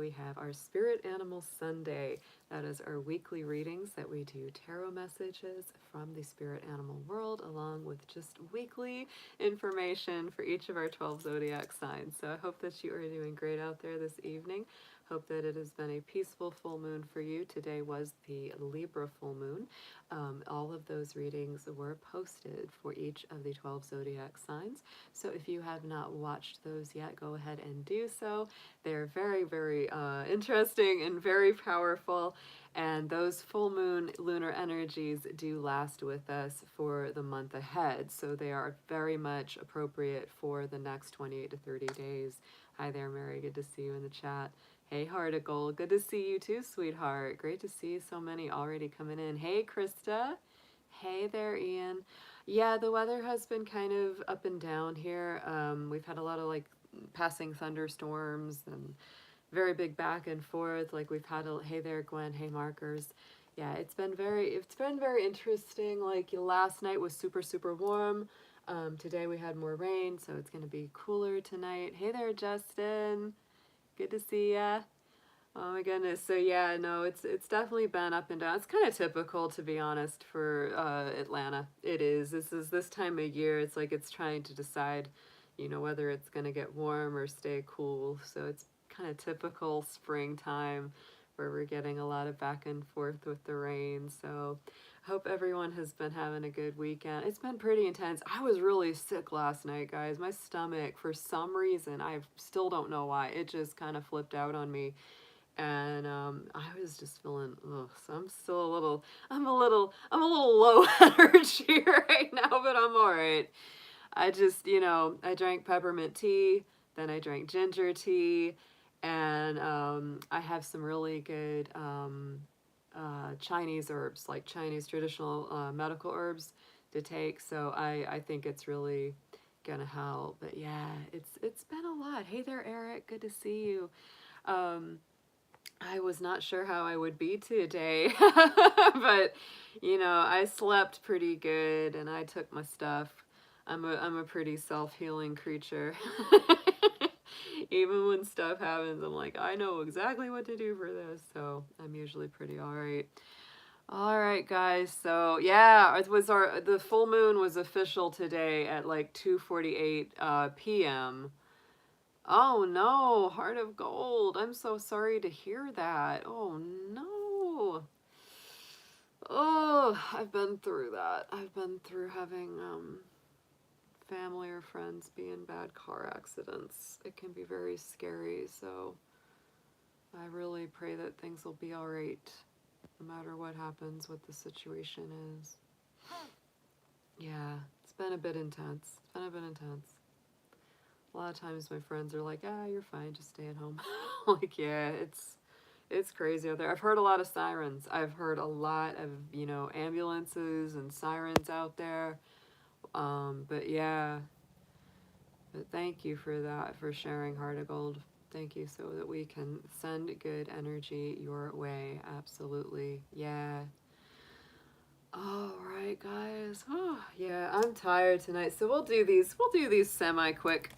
we have our Spirit Animal Sunday. That is our weekly readings that we do tarot messages from the spirit animal world, along with just weekly information for each of our 12 zodiac signs. So I hope that you are doing great out there this evening. Hope that it has been a peaceful full moon for you. Today was the Libra full moon. All of those readings were posted for each of the 12 zodiac signs. So if you have not watched those yet, go ahead and do so. They're very, very interesting and very powerful. And those full moon lunar energies do last with us for the month ahead. So they are very much appropriate for the next 28 to 30 days. Hi there, Mary. Good to see you in the chat. Hey, Heart of Gold. Good to see you too, sweetheart. Great to see so many already coming in. Hey, Krista. Hey there, Ian. Yeah, the weather has been kind of up and down here. We've had a lot of like passing thunderstorms and very big back and forth. Like we've had a, hey there, Gwen. Hey, Markers. Yeah, it's been very interesting. Like last night was super, super warm. Today we had more rain, so it's going to be cooler tonight. Hey there, Justin. Good to see ya. Oh my goodness. So yeah, no, it's definitely been up and down. It's kind of typical, to be honest, for Atlanta. It is. This is this time of year. It's like it's trying to decide, you know, whether it's going to get warm or stay cool. So it's kind of typical springtime where we're getting a lot of back and forth with the rain. So hope everyone has been having a good weekend. It's been pretty intense. I was really sick last night, guys. My stomach, for some reason, I still don't know why, it just kind of flipped out on me. And I was just feeling, ugh, so I'm still I'm a little low energy right now, but I'm all right. I just, you know, I drank peppermint tea, then I drank ginger tea, and I have some really good Chinese herbs, like Chinese traditional medical herbs to take. So I think it's really gonna help. But yeah, it's been a lot. Hey there, Eric. Good to see you. I was not sure how I would be today, but you know, I slept pretty good and I took my stuff. I'm a pretty self-healing creature. Even when stuff happens, I'm like, I know exactly what to do for this, so I'm usually pretty all right. All right, guys. So yeah, it was the full moon was official today at like 2:48 p.m. Oh no, Heart of Gold. I'm so sorry to hear that. Oh no. Oh, I've been through that. I've been through having family or friends be in bad car accidents. It can be very scary, so I really pray that things will be all right no matter what happens, what the situation is. Yeah, it's been a bit intense. It's been a bit intense. A lot of times my friends are like, ah, you're fine, just stay at home. Like, yeah, it's crazy out there. I've heard a lot of sirens. I've heard a lot of, you know, ambulances and sirens out there. But yeah, but thank you for that, for sharing, Heart of Gold. Thank you, so that we can send good energy your way. Absolutely. Yeah. All right, guys. Oh, yeah, I'm tired tonight, so we'll do these semi-quick.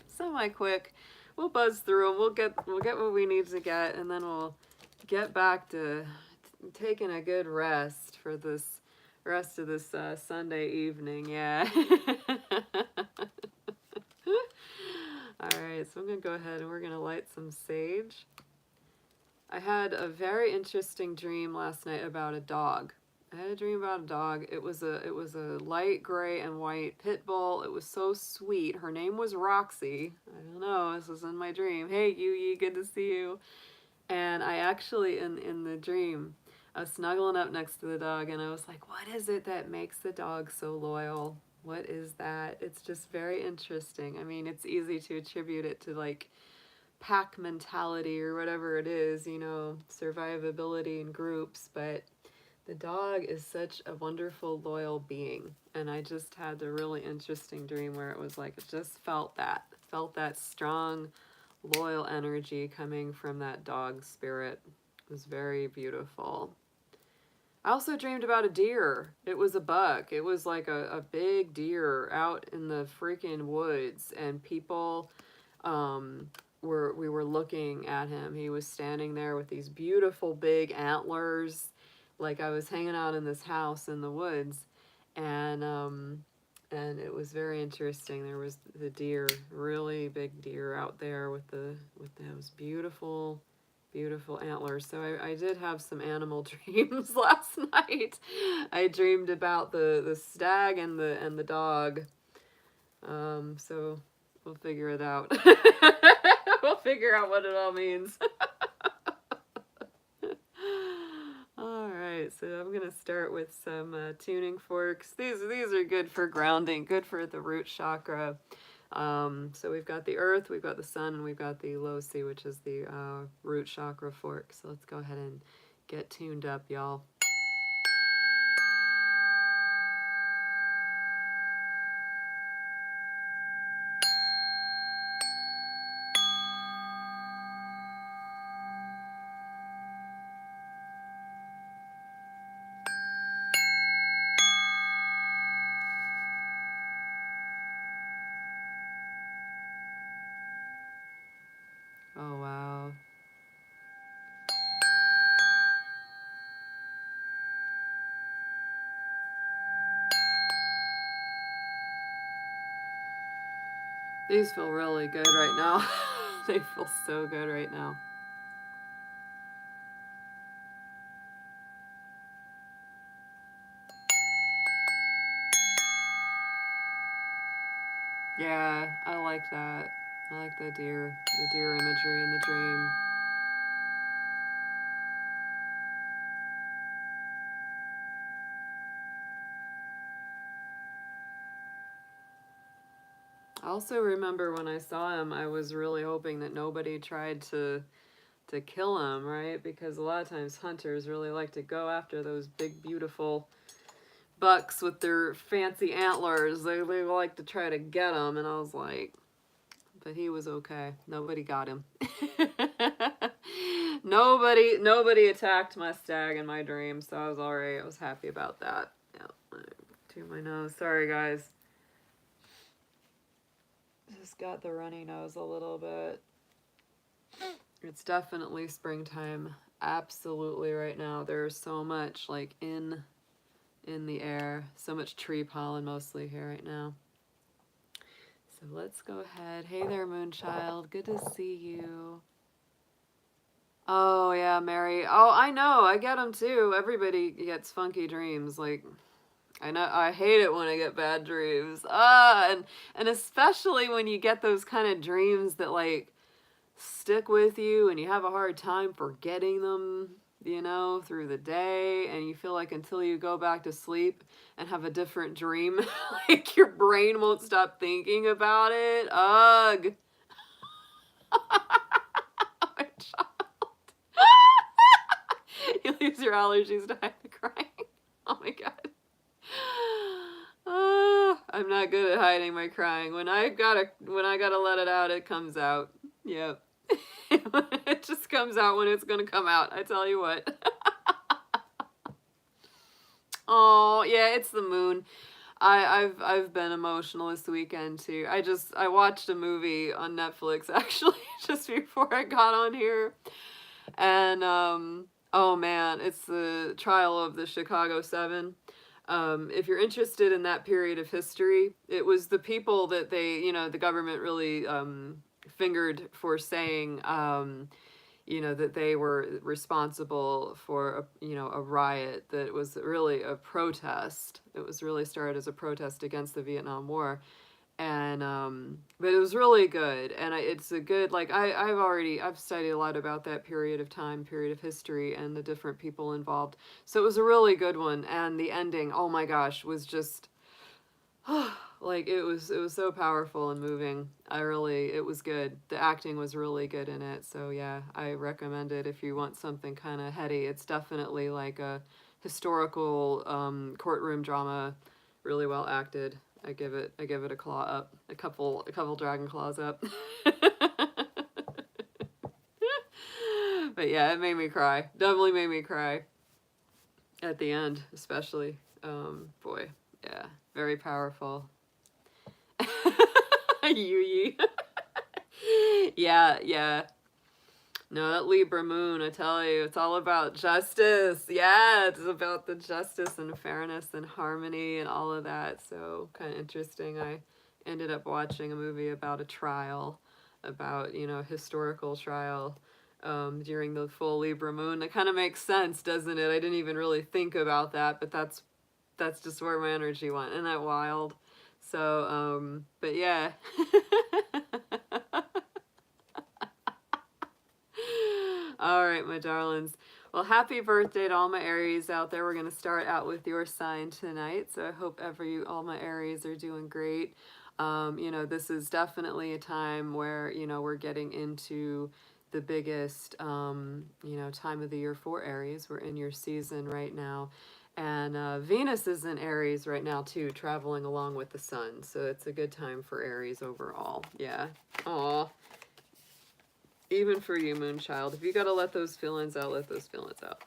We'll buzz through them. We'll get what we need to get, and then we'll get back to taking a good rest for this rest of this Sunday evening. Yeah. All right, so I'm gonna go ahead and we're gonna light some sage. I had a very interesting dream last night about a dog. I had a dream about a dog. It was a light gray and white pit bull. It was so sweet. Her name was Roxy. I don't know. This was in my dream. Hey, Yuyi, good to see you. And I actually, in the dream, I was snuggling up next to the dog, and I was like, what is it that makes the dog so loyal? What is that? It's just very interesting. I mean, it's easy to attribute it to like pack mentality or whatever it is, you know, survivability in groups, but the dog is such a wonderful, loyal being. And I just had a really interesting dream where it was like, it just felt that strong, loyal energy coming from that dog spirit. It was very beautiful. I also dreamed about a deer. It was a buck. It was like a big deer out in the freaking woods, and people we were looking at him. He was standing there with these beautiful big antlers, like I was hanging out in this house in the woods, and it was very interesting. There was the deer, really big deer out there with those beautiful, beautiful antlers. So I did have some animal dreams last night. I dreamed about the stag and the dog. So we'll figure it out. We'll figure out what it all means. All right, so I'm gonna start with some tuning forks. These are good for grounding, good for the root chakra. So we've got the earth, we've got the sun, and we've got the loci, which is the root chakra fork. So let's go ahead and get tuned up, y'all. Oh, wow. These feel really good right now. They feel so good right now. Yeah, I like that. I like the deer imagery in the dream. I also remember when I saw him, I was really hoping that nobody tried to kill him, right? Because a lot of times hunters really like to go after those big, beautiful bucks with their fancy antlers. They like to try to get them, and I was like, but he was okay. Nobody got him. Nobody attacked my stag in my dream, so I was all right. I was happy about that. Yeah, to my nose. Sorry, guys. Just got the runny nose a little bit. It's definitely springtime. Absolutely right now. There's so much like in the air. So much tree pollen mostly here right now. So let's go ahead. Hey there, Moonchild. Good to see you. Oh, yeah, Mary. Oh, I know. I get them too. Everybody gets funky dreams. Like, I know. I hate it when I get bad dreams. And especially when you get those kind of dreams that like stick with you and you have a hard time forgetting them, you know, through the day, and you feel like until you go back to sleep and have a different dream, like your brain won't stop thinking about it. Ugh. My child. You lose your allergies to hide the crying. Oh my god. I'm not good at hiding my crying. When I gotta let it out, it comes out. Yep. It just comes out when it's gonna come out. I tell you what. Oh yeah, it's the moon. I've been emotional this weekend too. I watched a movie on Netflix actually just before I got on here, and oh man, it's the trial of the Chicago 7. If you're interested in that period of history, it was the people that the government really fingered for saying, that they were responsible for a riot that was really a protest. It was really started as a protest against the Vietnam War. And but it was really good, and it's a good, like, I've studied a lot about that period of history and the different people involved, so it was a really good one. And the ending, oh my gosh, was just like it was so powerful and moving. It was good. The acting was really good in it, so yeah, I recommend it if you want something kind of heady. It's definitely like a historical courtroom drama, really well acted. I give it a claw up, a couple dragon claws up. But yeah, it made me cry. Definitely made me cry at the end, especially. Boy, yeah, very powerful. Yui. Yeah, yeah. No, that Libra moon, I tell you, it's all about justice. Yeah, it's about the justice and fairness and harmony and all of that. So kind of interesting. I ended up watching a movie about a trial, about, you know, historical trial during the full Libra moon. That kind of makes sense, doesn't it? I didn't even really think about that, but that's just where my energy went. Isn't that wild? So, but yeah. All right, my darlings. Well, happy birthday to all my Aries out there. We're going to start out with your sign tonight. So I hope all my Aries are doing great. You know, this is definitely a time where, you know, we're getting into the biggest, you know, time of the year for Aries. We're in your season right now. And Venus is in Aries right now, too, traveling along with the sun. So it's a good time for Aries overall. Yeah. Aw. Even for you, Moonchild. If you gotta let those feelings out, let those feelings out.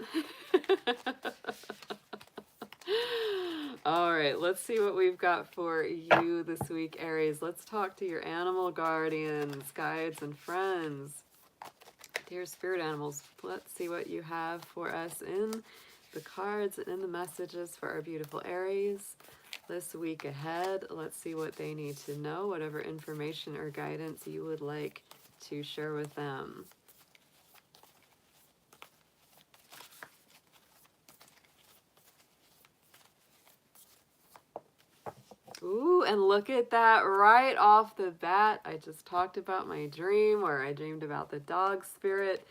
All right, let's see what we've got for you this week, Aries. Let's talk to your animal guardians, guides, and friends. Dear spirit animals, let's see what you have for us in the cards and in the messages for our beautiful Aries this week ahead. Let's see what they need to know, whatever information or guidance you would like to share with them. Ooh, and look at that right off the bat. I just talked about my dream where I dreamed about the dog spirit.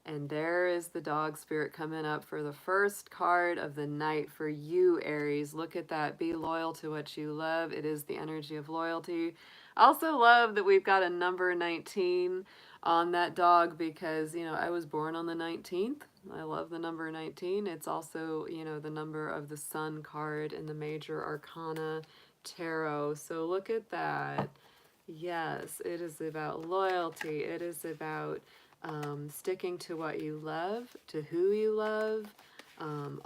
And there is the dog spirit coming up for the first card of the night for you, Aries. Look at that. Be loyal to what you love. It is the energy of loyalty. I also love that we've got a number 19 on that dog because, you know, I was born on the 19th. I love the number 19. It's also, you know, the number of the Sun card in the Major Arcana Tarot. So look at that. Yes, it is about loyalty. It is about sticking to what you love, to who you love,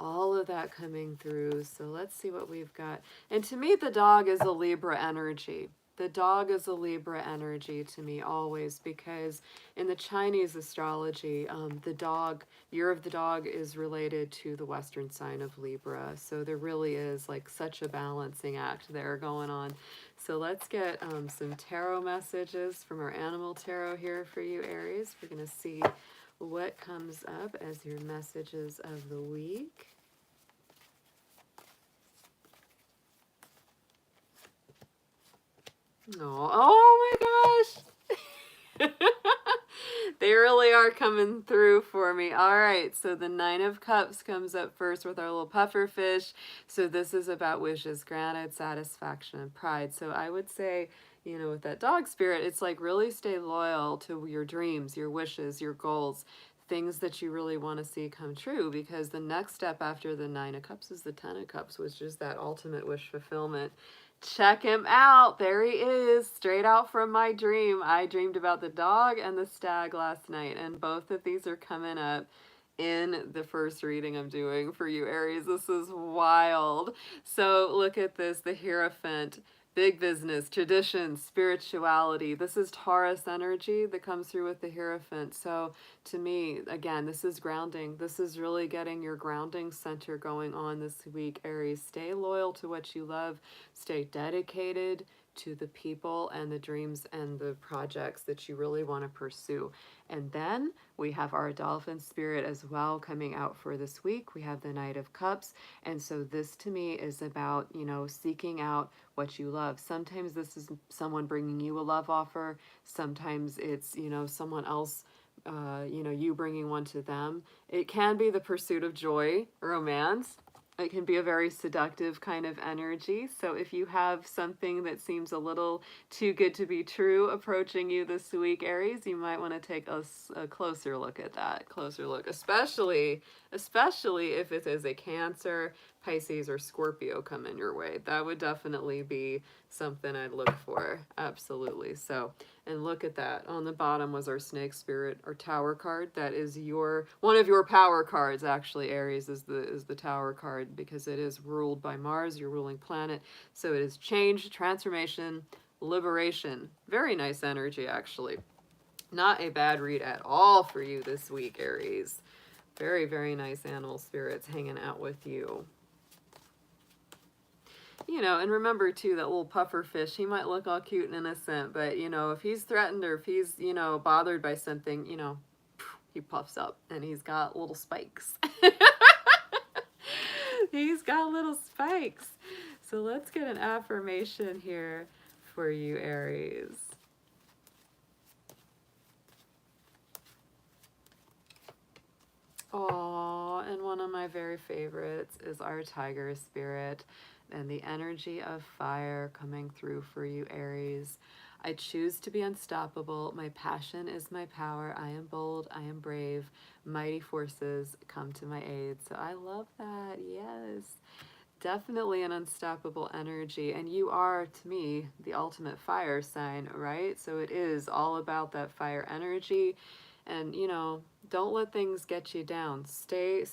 all of that coming through. So let's see what we've got. And to me, the dog is a Libra energy. The dog is a Libra energy to me always, because in the Chinese astrology, the dog, year of the dog is related to the Western sign of Libra. So there really is like such a balancing act there going on. So let's get some tarot messages from our animal tarot here for you, Aries. We're going to see what comes up as your messages of the week. Oh my gosh! They really are coming through for me. All right, so the Nine of Cups comes up first with our little puffer fish. So this is about wishes granted, satisfaction, and pride. So I would say, you know, with that dog spirit, it's like really stay loyal to your dreams, your wishes, your goals, things that you really want to see come true, because the next step after the Nine of Cups is the Ten of Cups, which is that ultimate wish fulfillment. Check him out. There he is, straight out from my dream. I dreamed about the dog and the stag last night, and both of these are coming up in the first reading I'm doing for you, Aries. This is wild. So look at this, the Hierophant. Big business, tradition, spirituality. This is Taurus energy that comes through with the Hierophant. So to me, again, this is grounding. This is really getting your grounding center going on this week, Aries. Stay loyal to what you love. Stay dedicated to the people and the dreams and the projects that you really want to pursue. And then we have our dolphin spirit as well coming out for this week. We have the Knight of Cups. And so this to me is about, you know, seeking out what you love. Sometimes this is someone bringing you a love offer. Sometimes it's, you know, someone else, you know, you bringing one to them. It can be the pursuit of joy, romance. It can be a very seductive kind of energy. So if you have something that seems a little too good to be true approaching you this week, Aries, you might want to take a closer look at that. Closer look, especially if it is a Cancer, Pisces, or Scorpio coming your way. That would definitely be something I'd look for. Absolutely. So, and look at that. On the bottom was our Snake Spirit, or Tower card. That is one of your power cards, actually. Aries is the Tower card, because it is ruled by Mars, your ruling planet. So it is change, transformation, liberation. Very nice energy, actually. Not a bad read at all for you this week, Aries. Very, very nice animal spirits hanging out with you. You know, and remember too, that little puffer fish, he might look all cute and innocent, but you know, if he's threatened or if he's, you know, bothered by something, you know, he puffs up and he's got little spikes. He's got little spikes. So let's get an affirmation here for you, Aries. Oh, and one of my very favorites is our tiger spirit and the energy of fire coming through for you, Aries. I choose to be unstoppable. My passion is my power. I am bold. I am brave. Mighty forces come to my aid. So I love that. Yes. Definitely an unstoppable energy. And you are, to me, the ultimate fire sign, right? So it is all about that fire energy. And, you know, don't let things get you down. Stay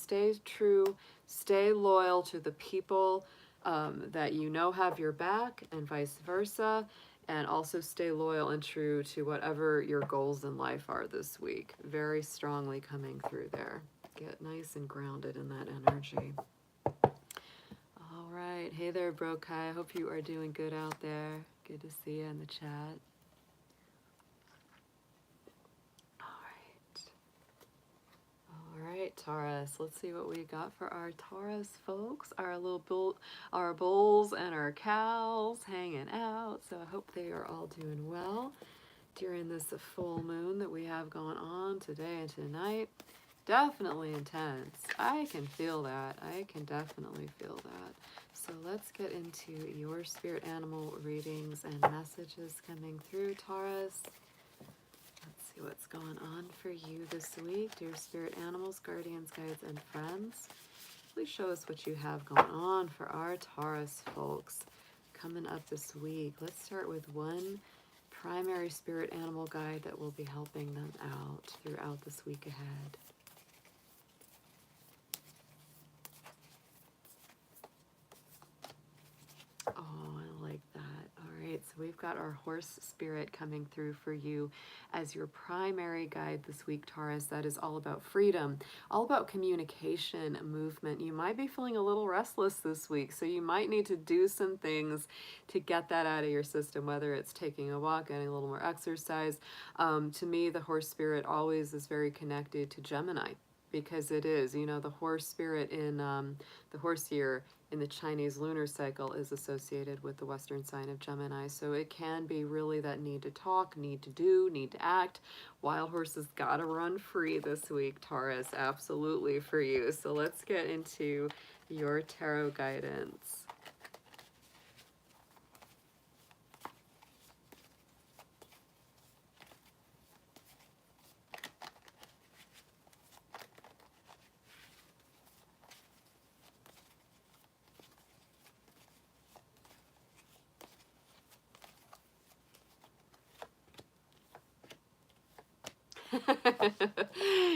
true. Stay loyal to the people that you know have your back, and vice versa. And also stay loyal and true to whatever your goals in life are this week. Very strongly coming through there. Get nice and grounded in that energy. All right. Hey there, Brokai. I hope you are doing good out there. Good to see you in the chat. All right, Taurus. Let's see what we got for our Taurus folks. Our our bulls and our cows hanging out. So I hope they are all doing well during this full moon that we have going on today and tonight. Definitely intense. I can feel that. I can definitely feel that. So let's get into your spirit animal readings and messages coming through, Taurus. Let's see what's going on for you this week, dear spirit animals, guardians, guides, and friends. Please show us what you have going on for our Taurus folks coming up this week. Let's start with one primary spirit animal guide that will be helping them out throughout this week ahead. Oh, I like that. All right, so we've got our horse spirit coming through for you as your primary guide this week, Taurus. That is all about freedom, all about communication, movement. You might be feeling a little restless this week, so you might need to do some things to get that out of your system, whether it's taking a walk, getting a little more exercise. To me, the horse spirit always is very connected to Gemini, because it is, you know, the horse spirit in the horse year in the Chinese lunar cycle is associated with the Western sign of Gemini. So it can be really that need to talk, need to do, need to act. Wild horses gotta run free this week, Taurus, absolutely for you. So let's get into your tarot guidance.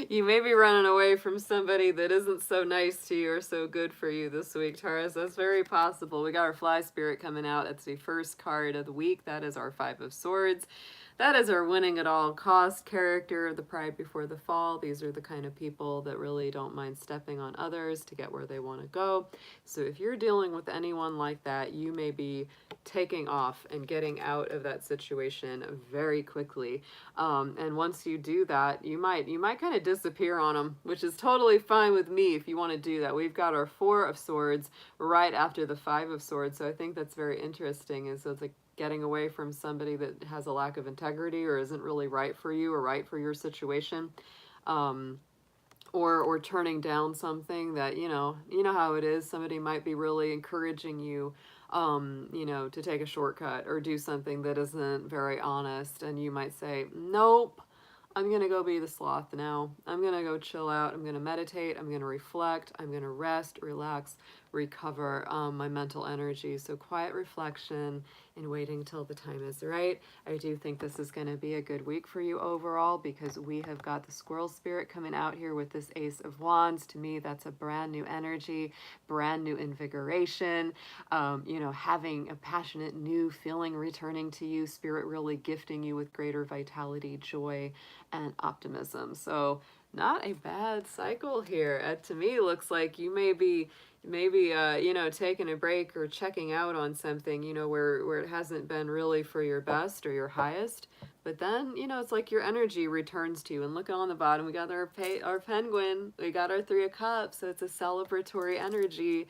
You may be running away from somebody that isn't so nice to you or so good for you this week, Taurus. That's very possible. We got our fly spirit coming out. It's the first card of the week. That is our Five of Swords. That is our winning at all cost character, the pride before the fall. These are the kind of people that really don't mind stepping on others to get where they want to go. So if you're dealing with anyone like that, you may be taking off and getting out of that situation very quickly. And once you do that, you might kind of disappear on them, which is totally fine with me if you want to do that. We've got our Four of Swords right after the Five of Swords. So I think that's very interesting. Is so it's like getting away from somebody that has a lack of integrity or isn't really right for you or right for your situation, or turning down something that, you know how it is. Somebody might be really encouraging you, you know, to take a shortcut or do something that isn't very honest, and you might say, nope, I'm going to go be the sloth now. I'm going to go chill out. I'm going to meditate. I'm going to reflect. I'm going to rest, relax, recover my mental energy. So quiet reflection and waiting till the time is right. I do think this is going to be a good week for you overall, because we have got the squirrel spirit coming out here with this Ace of Wands. To me, that's a brand new energy, brand new invigoration, you know, having a passionate new feeling returning to you, spirit really gifting you with greater vitality, joy, and optimism. So not a bad cycle here. To me, looks like you may be you know, taking a break or checking out on something, you know, where it hasn't been really for your best or your highest. But then, you know, it's like your energy returns to you. And look on the bottom, we got our penguin, we got our 3 of Cups. So it's a celebratory energy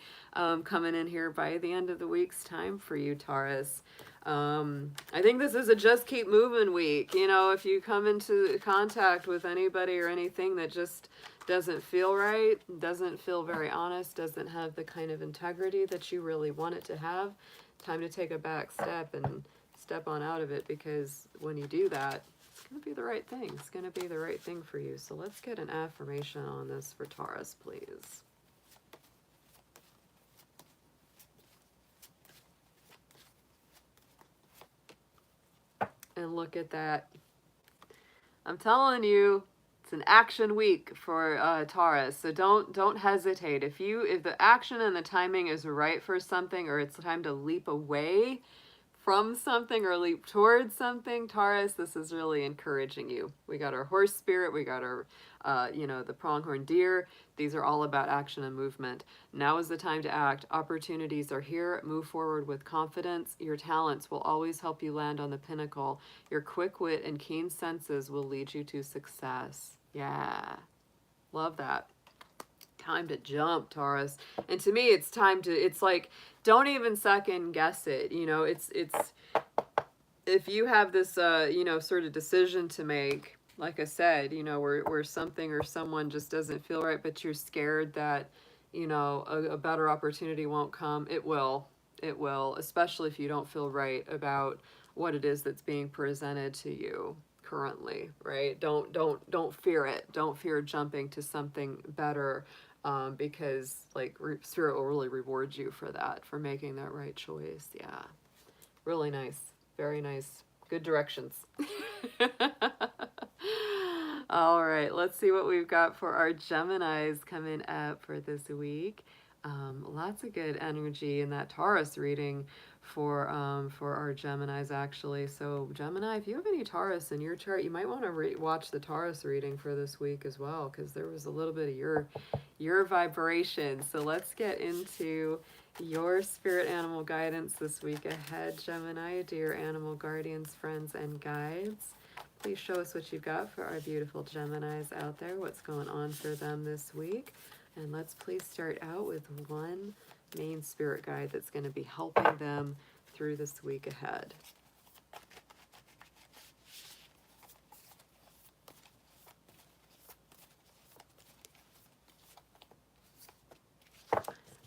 coming in here by the end of the week's time for you, Taurus. I think this is a just keep moving week. You know, if you come into contact with anybody or anything that just doesn't feel right, doesn't feel very honest, doesn't have the kind of integrity that you really want it to have, time to take a back step and step on out of it, because when you do that, it's going to be the right thing. It's going to be the right thing for you. So let's get an affirmation on this for Taurus, please. And look at that. I'm telling you, it's an action week for Taurus. So don't hesitate. If the action and the timing is right for something, or it's time to leap away from something or leap towards something, Taurus, this is really encouraging you. We got our horse spirit, we got our, you know, the pronghorn deer. These are all about action and movement. Now is the time to act. Opportunities are here. Move forward with confidence. Your talents will always help you land on the pinnacle. Your quick wit and keen senses will lead you to success. Yeah, love that. Time to jump, Taurus. And to me, it's time to, it's like, don't even second guess it. You know, it's if you have this, you know, sort of decision to make, like I said, you know, where something or someone just doesn't feel right, but you're scared that, you know, a better opportunity won't come. It will, especially if you don't feel right about what it is that's being presented to you currently, right? Don't fear it. Don't fear jumping to something better, because like Spirit will really reward you for that, for making that right choice. Yeah, really nice, very nice, good directions. All right, let's see what we've got for our Geminis coming up for this week. Lots of good energy in that Taurus reading for our Geminis, actually. So Gemini, if you have any Taurus in your chart, you might want to watch the Taurus reading for this week as well, because there was a little bit of your vibration. So let's get into your spirit animal guidance this week ahead, Gemini. Dear animal guardians, friends, and guides, please show us what you've got for our beautiful Geminis out there, what's going on for them this week. And let's please start out with one main spirit guide that's going to be helping them through this week ahead.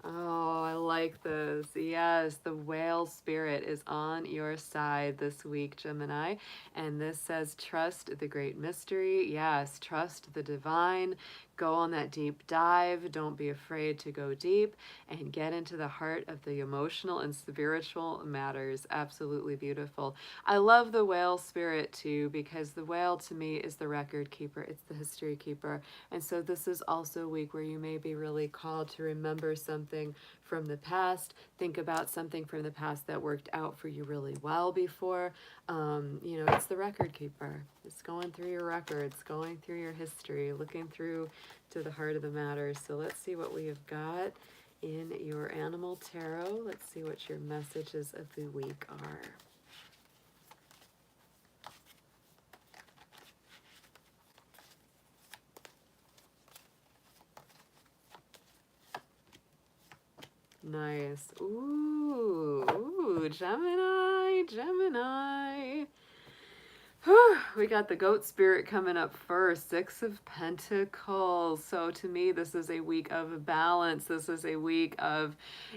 Oh, I like this. Yes, the whale spirit is on your side this week, Gemini. And this says, trust the great mystery. Yes, trust the divine. Go on that deep dive. Don't be afraid to go deep and get into the heart of the emotional and spiritual matters. Absolutely beautiful. I love the whale spirit too, because the whale to me is the record keeper. It's the history keeper. And so this is also a week where you may be really called to remember something from the past. Think about something from the past that worked out for you really well before. You know, it's the record keeper. It's going through your records, going through your history, looking through to the heart of the matter. So let's see what we have got in your animal tarot. Let's see what your messages of the week are. Nice. Ooh, Gemini. Whew, we got the goat spirit coming up first. 6 of Pentacles. So to me, this is a week of balance. This is a week of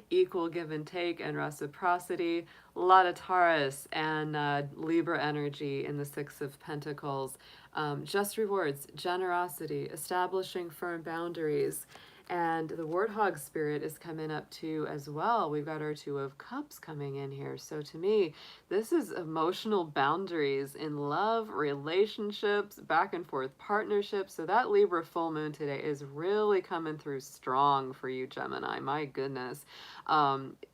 equal give and take and reciprocity. A lot of Taurus and Libra energy in the 6 of Pentacles. Just rewards, generosity, establishing firm boundaries. And the Warthog spirit is coming up too as well. We've got our Two of Cups coming in here. So to me, this is emotional boundaries in love, relationships, back and forth partnerships. So that Libra full moon today is really coming through strong for you, Gemini. My goodness.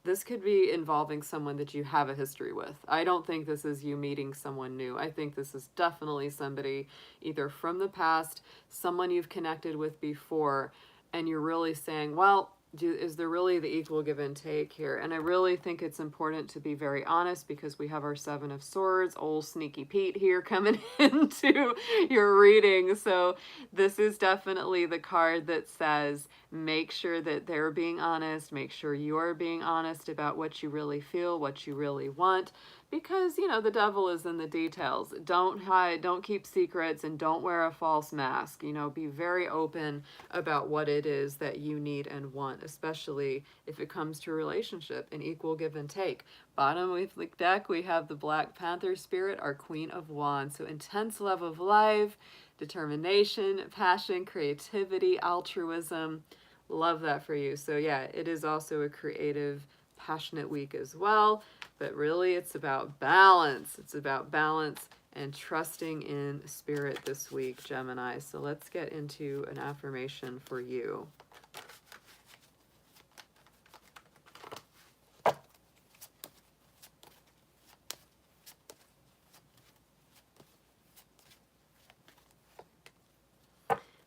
This could be involving someone that you have a history with. I don't think this is you meeting someone new. I think this is definitely somebody either from the past, someone you've connected with before, and you're really saying, well, is there really the equal give and take here? And I really think it's important to be very honest, because we have our Seven of Swords, old sneaky Pete here coming into your reading. So this is definitely the card that says, make sure that they're being honest, make sure you're being honest about what you really feel, what you really want. Because, you know, the devil is in the details. Don't hide, don't keep secrets, and don't wear a false mask. You know, be very open about what it is that you need and want, especially if it comes to a relationship, an equal give and take. Bottom of the deck, we have the Black Panther spirit, our Queen of Wands. So intense love of life, determination, passion, creativity, altruism. Love that for you. So yeah, it is also a creative, passionate week as well. But really, it's about balance. It's about balance and trusting in spirit this week, Gemini. So let's get into an affirmation for you.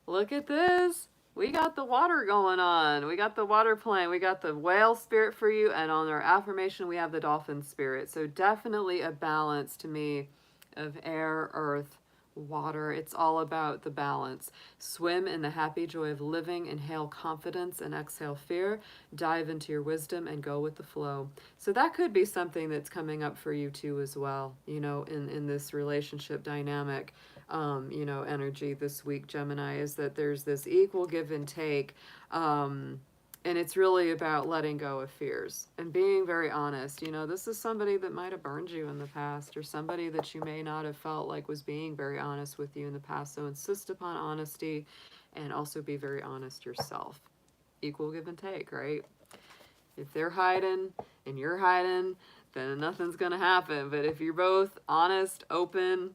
Look at this. We got the water going on. We got the water playing. We got the whale spirit for you. And on our affirmation, we have the dolphin spirit. So definitely a balance to me of air, earth, water. It's all about the balance. Swim in the happy joy of living. Inhale confidence and exhale fear. Dive into your wisdom and go with the flow. So that could be something that's coming up for you too as well, you know, in this relationship dynamic. You know, energy this week, Gemini, is that there's this equal give and take. And it's really about letting go of fears and being very honest. You know, this is somebody that might have burned you in the past, or somebody that you may not have felt like was being very honest with you in the past. So insist upon honesty, and also be very honest yourself. Equal give and take, right? If they're hiding and you're hiding, then nothing's going to happen. But if you're both honest, open,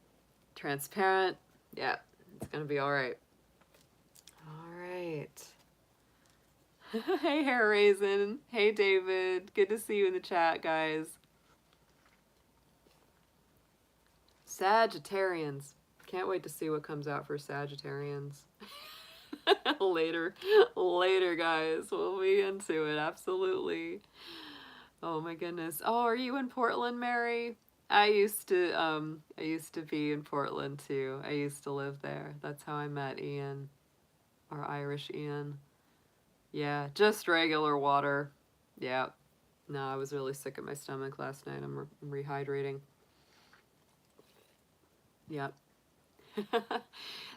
transparent, yeah, it's gonna be all right. All right. Hey, Hair Raisin. Hey, David. Good to see you in the chat, guys. Sagittarians. Can't wait to see what comes out for Sagittarians. Later, guys. We'll be into it. Absolutely. Oh my goodness. Oh, are you in Portland, Mary? I used to be in Portland too. I used to live there. That's how I met Ian, or Irish Ian. Yeah, just regular water. Yeah. No, I was really sick at my stomach last night. I'm rehydrating. Yep.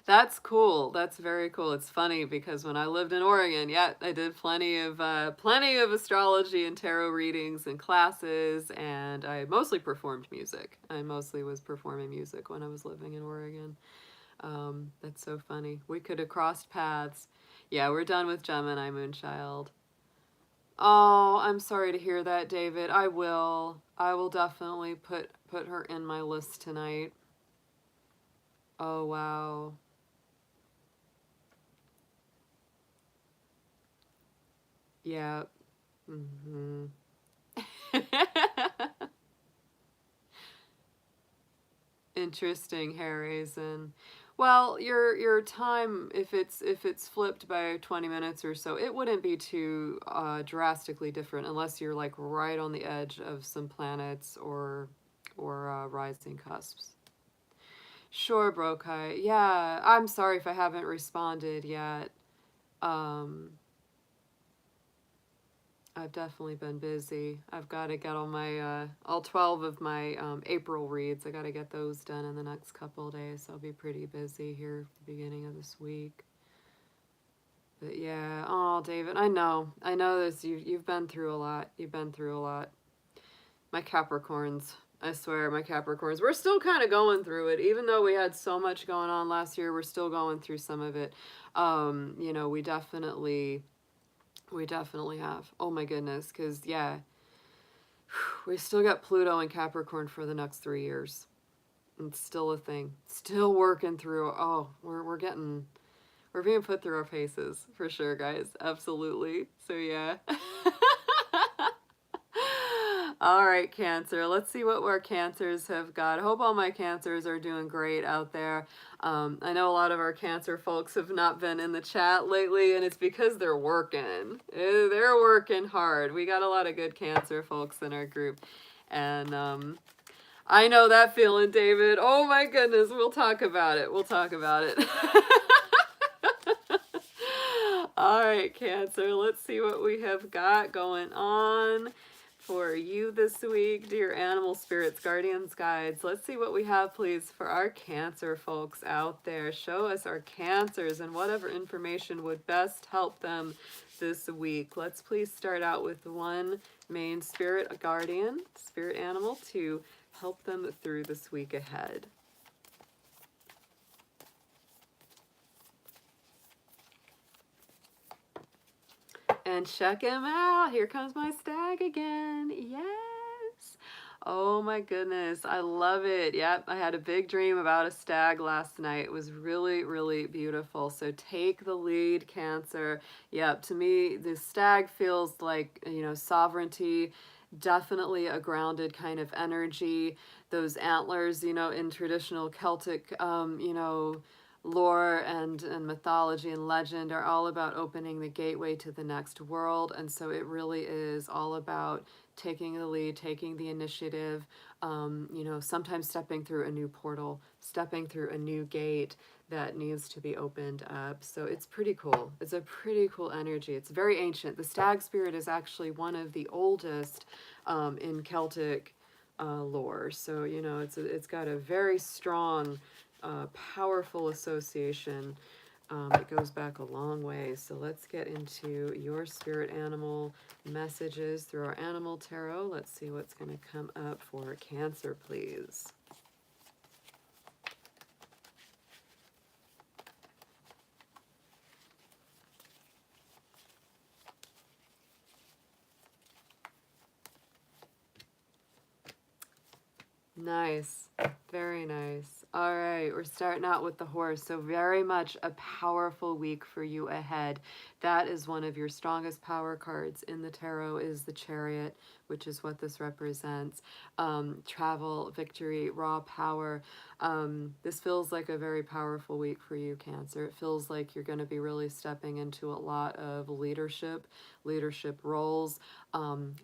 That's cool. That's very cool. It's funny because when I lived in Oregon, yeah, I did plenty of astrology and tarot readings and classes, and I mostly performed music. I mostly was performing music when I was living in Oregon. That's so funny. We could have crossed paths. Yeah, we're done with Gemini, Moonchild. Oh, I'm sorry to hear that, David. I will definitely put her in my list tonight. Oh, wow. Yeah. Mm-hmm. Interesting, Harry's. And well, your time, if it's flipped by 20 minutes or so, it wouldn't be too drastically different unless you're like right on the edge of some planets or rising cusps. Sure, Brokai. Yeah, I'm sorry if I haven't responded yet. I've definitely been busy. I've got to get all my, all 12 of my April reads. I got to get those done in the next couple of days. I'll be pretty busy here at the beginning of this week. But yeah, oh, David, I know this. You've been through a lot. You've been through a lot. My Capricorns, I swear, my Capricorns. We're still kind of going through it. Even though we had so much going on last year, we're still going through some of it. You know, we definitely We definitely have. Oh my goodness, because yeah, we still got Pluto and Capricorn for the next 3 years. It's still a thing. Still working through. Oh, we're being put through our paces for sure, guys. Absolutely. So yeah. All right, Cancer. Let's see what our Cancers have got. I hope all my Cancers are doing great out there. I know a lot of our Cancer folks have not been in the chat lately, and it's because they're working. They're working hard. We got a lot of good Cancer folks in our group. And I know that feeling, David. Oh my goodness. We'll talk about it. We'll talk about it. All right, Cancer. Let's see what we have got going on for you this week, dear animal spirits, guardians, guides. Let's see what we have, please, for our Cancer folks out there. Show us our Cancers and whatever information would best help them this week. Let's please start out with one main spirit guardian, spirit animal, to help them through this week ahead. And check him out. Here comes my stag again. Yes. Oh my goodness. I love it. Yep. I had a big dream about a stag last night. It was really, really beautiful. So take the lead, Cancer. Yep. To me, the stag feels like, you know, sovereignty, definitely a grounded kind of energy. Those antlers, you know, in traditional Celtic, you know, lore and mythology and legend are all about opening the gateway to the next world. And so it really is all about taking the lead, taking the initiative, you know, sometimes stepping through a new portal, stepping through a new gate that needs to be opened up. So it's pretty cool. It's a pretty cool energy. It's very ancient. The stag spirit is actually one of the oldest in Celtic lore. So, you know, it's got a very strong powerful association. It goes back a long way. So let's get into your spirit animal messages through our animal tarot. Let's see what's going to come up for Cancer, please. Nice. Very nice. All right, we're starting out with the horse. So very much a powerful week for you ahead. That is one of your strongest power cards in the tarot, is the Chariot, which is what this represents. Travel, victory, raw power. This feels like a very powerful week for you, Cancer. It feels like you're going to be really stepping into a lot of leadership roles.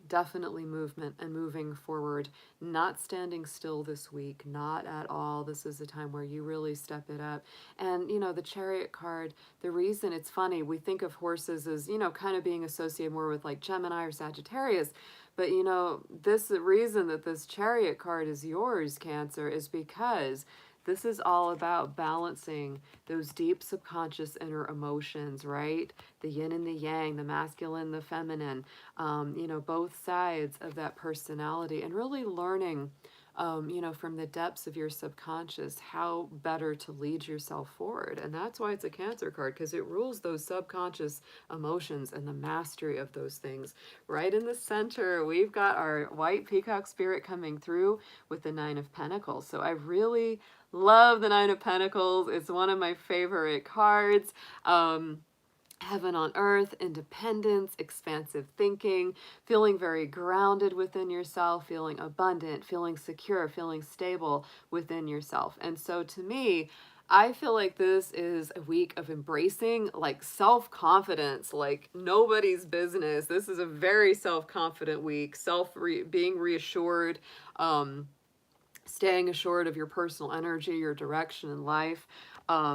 Definitely movement and moving forward, not standing still this week, not at all. This is a time where you really step it up. And, you know, the Chariot card, the reason it's funny, we think of horses as, you know, kind of being associated more with like Gemini or Sagittarius. But, you know, the reason that this Chariot card is yours, Cancer, is because this is all about balancing those deep subconscious inner emotions, right? The yin and the yang, the masculine, the feminine, you know, both sides of that personality, and really learning, you know, from the depths of your subconscious, how better to lead yourself forward. And that's why it's a Cancer card, because it rules those subconscious emotions and the mastery of those things. Right in the center, we've got our white peacock spirit coming through with the Nine of Pentacles. So I really love the Nine of Pentacles. It's one of my favorite cards. Heaven on earth, independence, expansive thinking, feeling very grounded within yourself, feeling abundant, feeling secure, feeling stable within yourself. And so to me, I feel like this is a week of embracing like self-confidence, like nobody's business. This is a very self-confident week, being reassured, staying assured of your personal energy, your direction in life.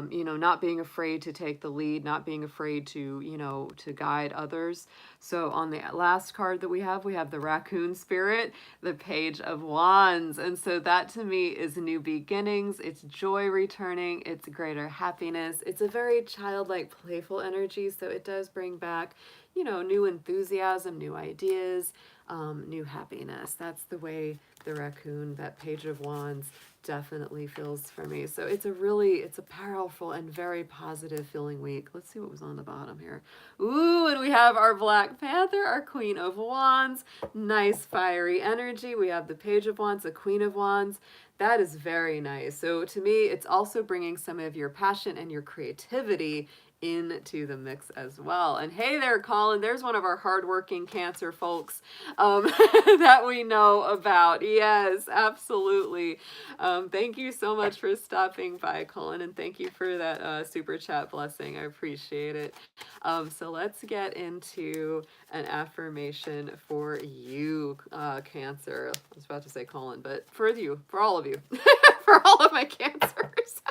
You know, not being afraid to take the lead, not being afraid to, you know, to guide others. So on the last card that we have the raccoon spirit, the Page of Wands. And so that to me is new beginnings. It's joy returning. It's greater happiness. It's a very childlike, playful energy. So it does bring back, you know, new enthusiasm, new ideas, new happiness. That's the way the raccoon, that Page of Wands definitely feels for me. So it's a powerful and very positive feeling week. Let's see what was on the bottom here. Ooh, and we have our Black Panther, our Queen of Wands. Nice fiery energy. We have the Page of Wands, the Queen of Wands. That is very nice. So to me, it's also bringing some of your passion and your creativity into the mix as well. And hey there, Colin, there's one of our hardworking Cancer folks that we know about. Yes, absolutely. Thank you so much for stopping by, Colin, and thank you for that super chat blessing. I appreciate it. So let's get into an affirmation for you, Cancer. I was about to say Colin, but for you, for all of you, for all of my Cancers.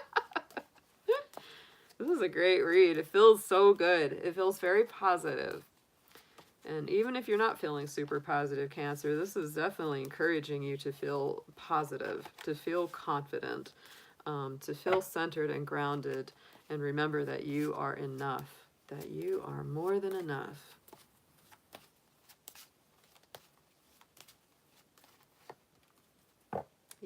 This is a great read. It feels so good. It feels very positive. And even if you're not feeling super positive, Cancer, this is definitely encouraging you to feel positive, to feel confident, to feel centered and grounded, and remember that you are enough, that you are more than enough.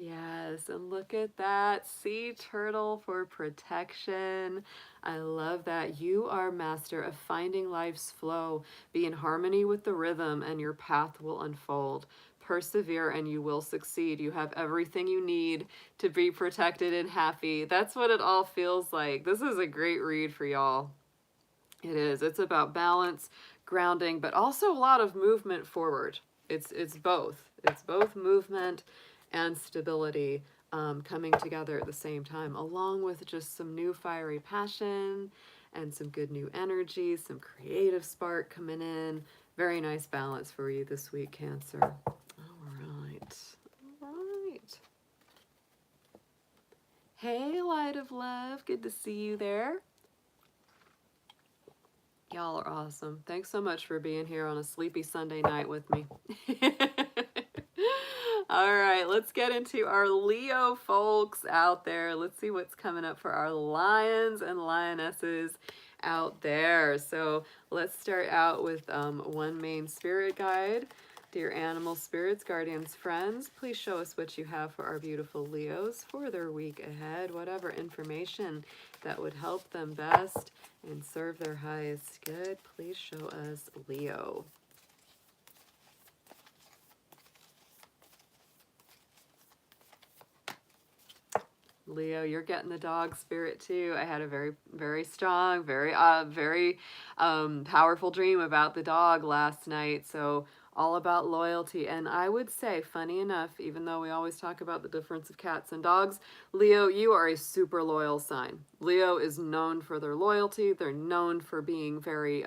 Yes, and look at that sea turtle for protection. I love that. You are master of finding life's flow. Be in harmony with the rhythm and your path will unfold. Persevere and you will succeed. You have everything you need to be protected and happy. That's what it all feels like. This is a great read for y'all. It is. It's about balance, grounding, but also a lot of movement forward. It's both. It's both movement and stability coming together at the same time, along with just some new fiery passion and some good new energy, some creative spark coming in. Very nice balance for you this week, Cancer. All right. All right. Hey, Light of Love. Good to see you there. Y'all are awesome. Thanks so much for being here on a sleepy Sunday night with me. All right, let's get into our Leo folks out there. Let's see what's coming up for our lions and lionesses out there. So let's start out with one main spirit guide. Dear animal spirits, guardians, friends, please show us what you have for our beautiful Leos for their week ahead. Whatever information that would help them best and serve their highest good, please show us, Leo. Leo, you're getting the dog spirit too. I had a very, very strong, very powerful dream about the dog last night. So all about loyalty. And I would say, funny enough, even though we always talk about the difference of cats and dogs, Leo, you are a super loyal sign. Leo is known for their loyalty. They're known for being very,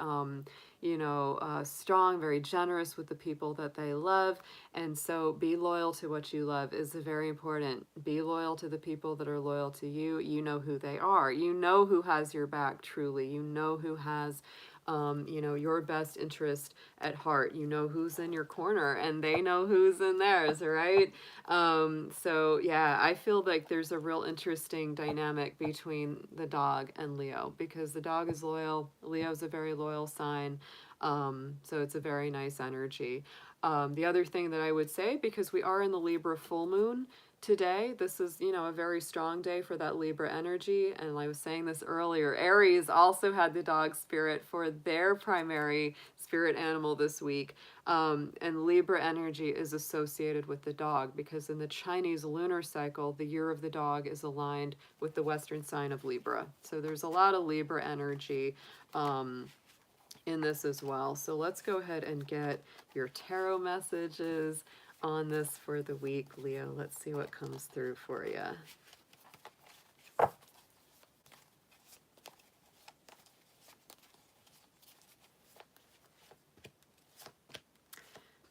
strong, very generous with the people that they love. And so be loyal to what you love is very important. Be loyal to the people that are loyal to you. You know who they are. You know who has your back truly. You know who has your best interest at heart. You know who's in your corner and they know who's in theirs, right? So yeah, I feel like there's a real interesting dynamic between the dog and Leo because the dog is loyal. Leo's a very loyal sign. So it's a very nice energy. The other thing that I would say, because we are in the Libra full moon today, this is, a very strong day for that Libra energy. And I was saying this earlier, Aries also had the dog spirit for their primary spirit animal this week. And Libra energy is associated with the dog because in the Chinese lunar cycle, the year of the dog is aligned with the Western sign of Libra. So there's a lot of Libra energy in this as well. So let's go ahead and get your tarot messages on this for the week, Leo. Let's see what comes through for you.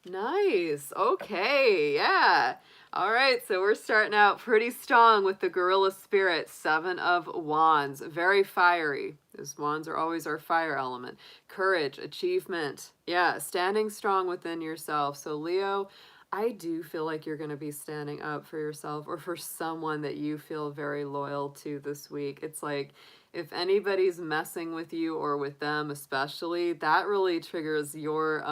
Nice. Okay. Yeah. All right. So we're starting out pretty strong with the gorilla spirit, 7 of Wands. Very fiery. Those wands are always our fire element. Courage, achievement. Yeah. Standing strong within yourself. So Leo, I do feel like you're going to be standing up for yourself or for someone that you feel very loyal to this week. It's like if anybody's messing with you or with them especially, that really triggers your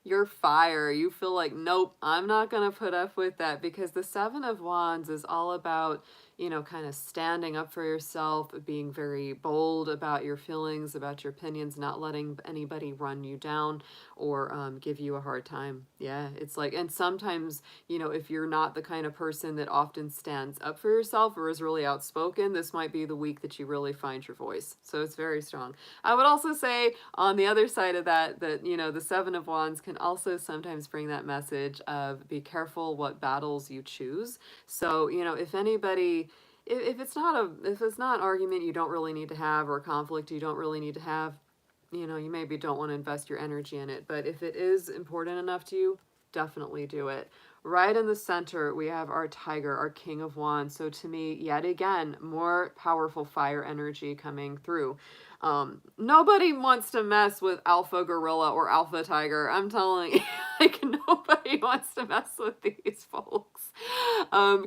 You're fire. You feel like, nope, I'm not going to put up with that, because the Seven of Wands is all about, you know, kind of standing up for yourself, being very bold about your feelings, about your opinions, not letting anybody run you down or give you a hard time. Yeah, it's like, and sometimes, you know, if you're not the kind of person that often stands up for yourself or is really outspoken, this might be the week that you really find your voice. So it's very strong. I would also say on the other side of that, that, you know, the Seven of Wands can also sometimes bring that message of be careful what battles you choose. So, you know, if anybody, if it's not an argument you don't really need to have, or a conflict you don't really need to have, you know, you maybe don't want to invest your energy in it. But if it is important enough to you, definitely do it. Right in the center, we have our Tiger, our King of Wands. So to me, yet again, more powerful fire energy coming through. Nobody wants to mess with Alpha Gorilla or Alpha Tiger. I'm telling you, like, nobody wants to mess with these folks.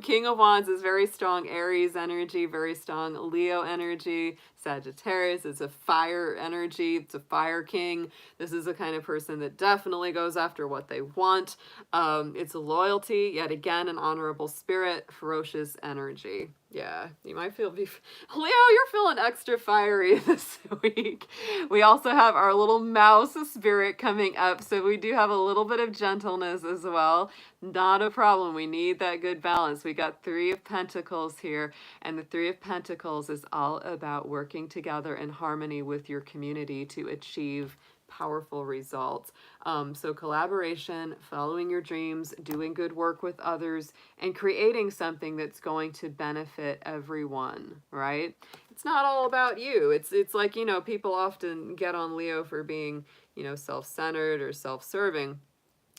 King of Wands is very strong Aries energy, very strong Leo energy. Sagittarius is a fire energy. It's a fire king. This is the kind of person that definitely goes after what they want. It's a loyalty, yet again, an honorable spirit, ferocious energy. Yeah, you might feel, Leo, you're feeling extra fiery this week. We also have our little mouse spirit coming up, so we do have a little bit of gentleness as well. Not a problem. We need that good balance. We got Three of Pentacles here, and the Three of Pentacles is all about working together in harmony with your community to achieve powerful results. So collaboration, following your dreams, doing good work with others, and creating something that's going to benefit everyone, right? It's not all about you. It's like, you know, people often get on Leo for being, you know, self-centered or self-serving.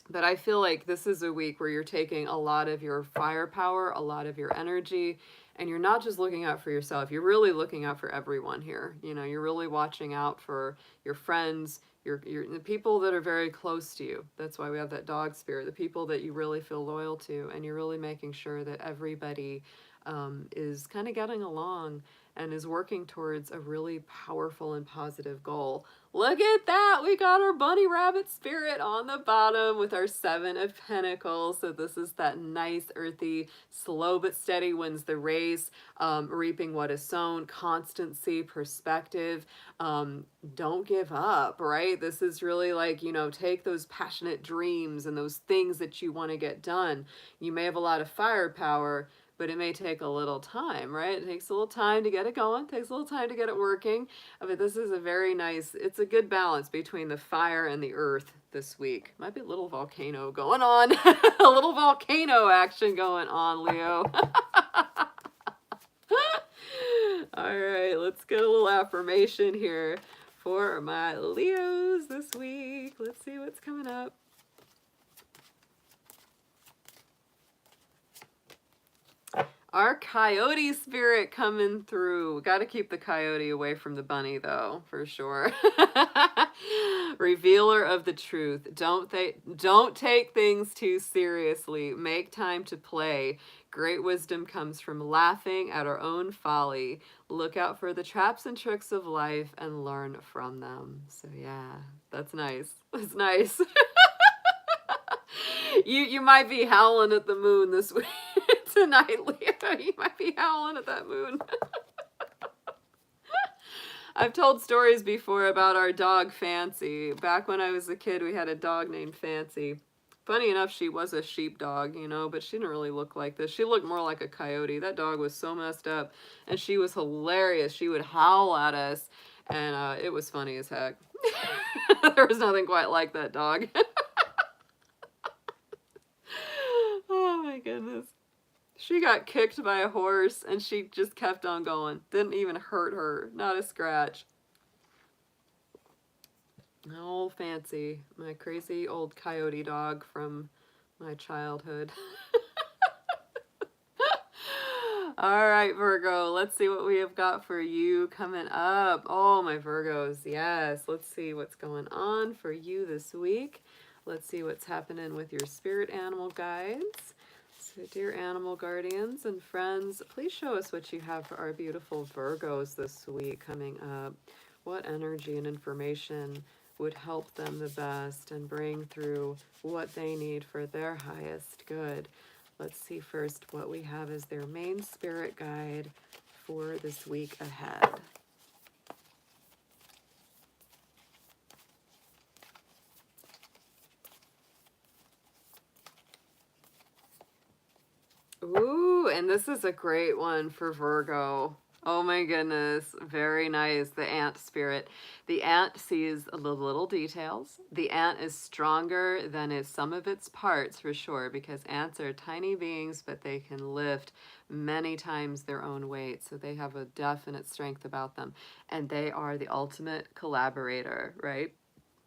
But I feel like this is a week where you're taking a lot of your firepower, a lot of your energy, and you're not just looking out for yourself. You're really looking out for everyone here. You know, you're really watching out for your friends, the people that are very close to you. That's why we have that dog spirit, the people that you really feel loyal to, and you're really making sure that everybody is kind of getting along and is working towards a really powerful and positive goal. Look at that! We got our bunny rabbit spirit on the bottom with our Seven of Pentacles. So this is that nice, earthy, slow but steady wins the race, reaping what is sown, constancy, perspective. Don't give up, right? This is really like, you know, take those passionate dreams and those things that you want to get done. You may have a lot of firepower, but it may take a little time, right? It takes a little time to get it going, takes a little time to get it working. But this is a very nice, it's a good balance between the fire and the earth this week. Might be a little volcano going on, a little volcano action going on, Leo. All right, let's get a little affirmation here for my Leos this week. Let's see what's coming up. Our coyote spirit coming through. Got to keep the coyote away from the bunny, though, for sure. Revealer of the truth. Don't take things too seriously. Make time to play. Great wisdom comes from laughing at our own folly. Look out for the traps and tricks of life and learn from them. So yeah, that's nice. That's nice. You might be howling at the moon this week. Tonight, Leo, you might be howling at that moon. I've told stories before about our dog Fancy. Back when I was a kid, we had a dog named Fancy. Funny enough, she was a sheepdog, you know, but she didn't really look like this. She looked more like a coyote. That dog was so messed up, and she was hilarious. She would howl at us, and it was funny as heck. There was nothing quite like that dog. Oh my goodness. She got kicked by a horse, and she just kept on going. Didn't even hurt her. Not a scratch. Oh, Fancy. My crazy old coyote dog from my childhood. All right, Virgo. Let's see what we have got for you coming up. Oh, my Virgos. Yes. Let's see what's going on for you this week. Let's see what's happening with your spirit animal guides. So, dear animal guardians and friends, please show us what you have for our beautiful Virgos this week coming up. What energy and information would help them the best and bring through what they need for their highest good. Let's see first what we have as their main spirit guide for this week ahead. Ooh, and this is a great one for Virgo. Oh my goodness, very nice. The ant spirit. The ant sees the little details. The ant is stronger than is some of its parts for sure, because ants are tiny beings, but they can lift many times their own weight. So they have a definite strength about them. And they are the ultimate collaborator, right?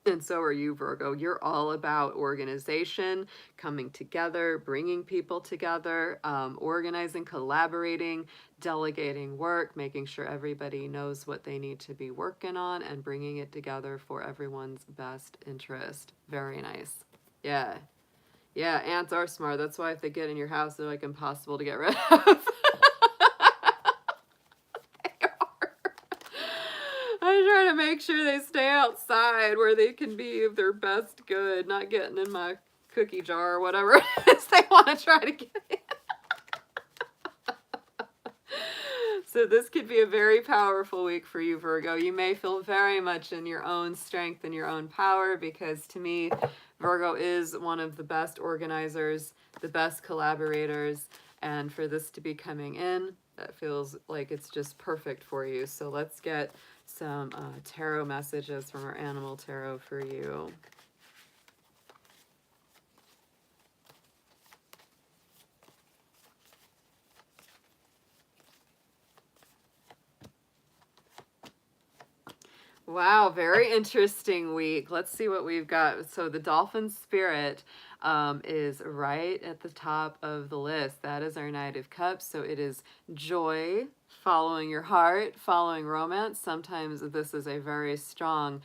And so are you, Virgo. You're all about organization, coming together, bringing people together, organizing, collaborating, delegating work, making sure everybody knows what they need to be working on, and bringing it together for everyone's best interest. Very nice. Yeah. Yeah, ants are smart. That's why if they get in your house, they're like impossible to get rid of. I try to make sure they stay outside where they can be of their best good, not getting in my cookie jar or whatever it is they want to try to get in. So this could be a very powerful week for you, Virgo. You may feel very much in your own strength and your own power, because to me, Virgo is one of the best organizers, the best collaborators, and for this to be coming in, that feels like it's just perfect for you. So let's get some tarot messages from our animal tarot for you. Wow, very interesting week. Let's see what we've got. So the dolphin spirit is right at the top of the list. That is our Knight of Cups. So it is joy, following your heart, following romance. Sometimes this is a very strong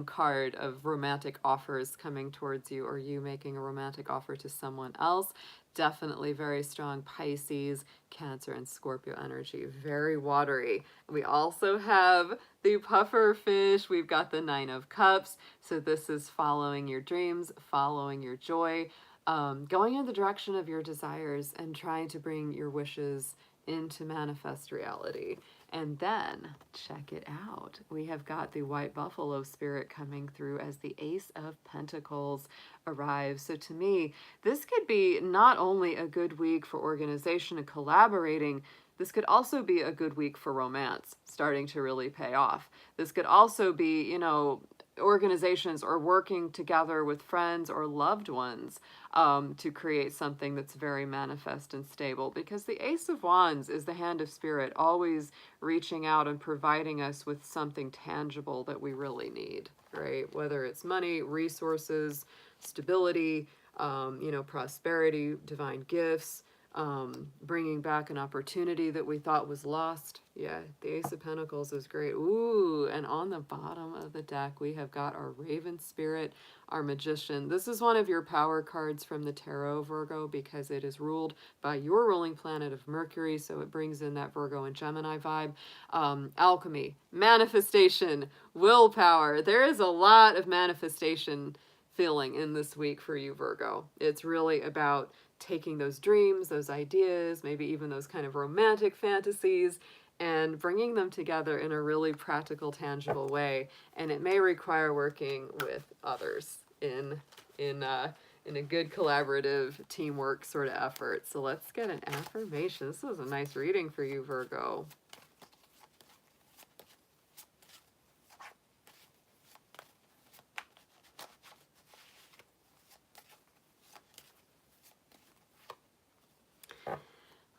card of romantic offers coming towards you, or you making a romantic offer to someone else. Definitely very strong Pisces, Cancer, and Scorpio energy. Very watery. We also have the puffer fish. We've got the Nine of Cups. So this is following your dreams, following your joy, going in the direction of your desires and trying to bring your wishes into manifest reality. And then, check it out, we have got the white buffalo spirit coming through as the Ace of Pentacles arrives. So to me, this could be not only a good week for organization and collaborating, this could also be a good week for romance starting to really pay off. This could also be, you know, organizations or working together with friends or loved ones to create something that's very manifest and stable, because the Ace of Wands is the hand of spirit, always reaching out and providing us with something tangible that we really need, right? Whether it's money, resources, stability, you know, prosperity, divine gifts, bringing back an opportunity that we thought was lost. Yeah, the Ace of Pentacles is great. Ooh, and on the bottom of the deck, we have got our Raven Spirit, our Magician. This is one of your power cards from the Tarot, Virgo, because it is ruled by your ruling planet of Mercury, so it brings in that Virgo and Gemini vibe. Alchemy, manifestation, willpower. There is a lot of manifestation feeling in this week for you, Virgo. It's really about taking those dreams, those ideas, maybe even those kind of romantic fantasies, and bringing them together in a really practical, tangible way. And it may require working with others in a good collaborative teamwork sort of effort. So let's get an affirmation. This was a nice reading for you, Virgo.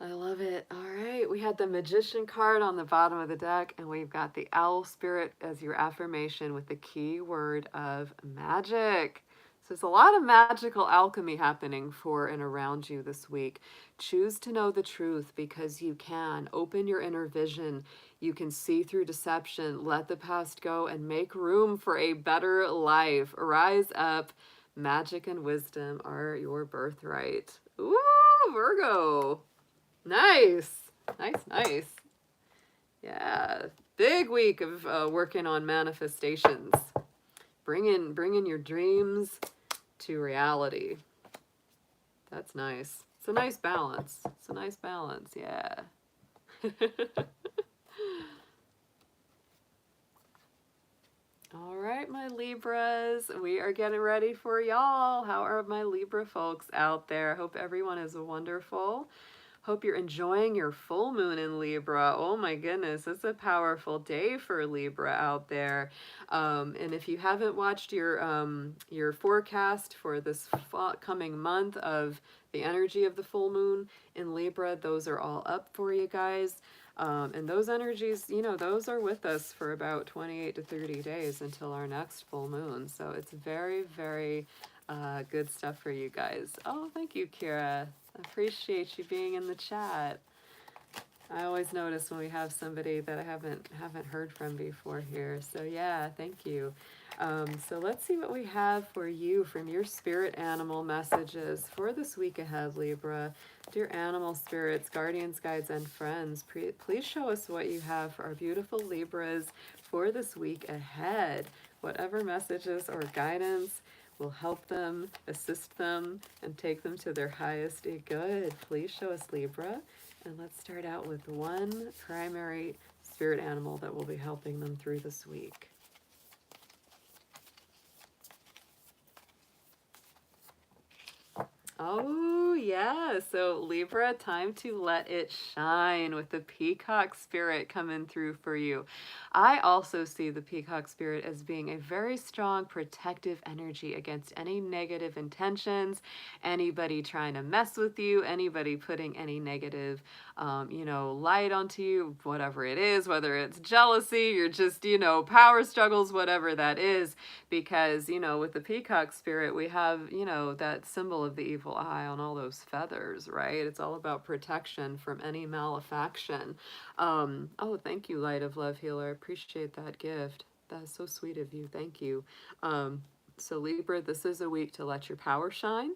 I love it. All right, we had the Magician card on the bottom of the deck, and we've got the Owl Spirit as your affirmation with the key word of magic. So there's a lot of magical alchemy happening for and around you this week. Choose to know the truth, because you can. Open your inner vision. You can see through deception. Let the past go and make room for a better life. Rise up. Magic and wisdom are your birthright. Ooh, Virgo. Nice. Nice, nice. Yeah, big week of working on manifestations. bringing your dreams to reality. That's nice. It's a nice balance. It's a nice balance, yeah. All right, my Libras, we are getting ready for y'all. How are my Libra folks out there? Hope everyone is wonderful. Hope you're enjoying your full moon in Libra. Oh my goodness, it's a powerful day for Libra out there. And if you haven't watched your forecast for this coming month of the energy of the full moon in Libra, those are all up for you guys. And those energies, you know, those are with us for about 28 to 30 days until our next full moon. So it's very, very good stuff for you guys. Oh, thank you, Kira. I appreciate you being in the chat. I always notice when we have somebody that I haven't heard from before here. So yeah, thank you. So let's see what we have for you from your spirit animal messages for this week ahead, Libra. Dear animal spirits, guardians, guides, and friends, please show us what you have for our beautiful Libras for this week ahead. Whatever messages or guidance will help them, assist them, and take them to their highest good. Please show us, Libra. And let's start out with one primary spirit animal that will be helping them through this week. Oh, yeah. So Libra, time to let it shine with the peacock spirit coming through for you. I also see the peacock spirit as being a very strong protective energy against any negative intentions, anybody trying to mess with you, anybody putting any negative, you know, light onto you, whatever it is, whether it's jealousy, you're just, you know, power struggles, whatever that is, because, you know, with the peacock spirit, we have, you know, that symbol of the evil eye on all those feathers, right? It's all about protection from any malefaction. Oh, thank you, Light of Love Healer. I appreciate that gift. That's so sweet of you. Thank you. So Libra, this is a week to let your power shine.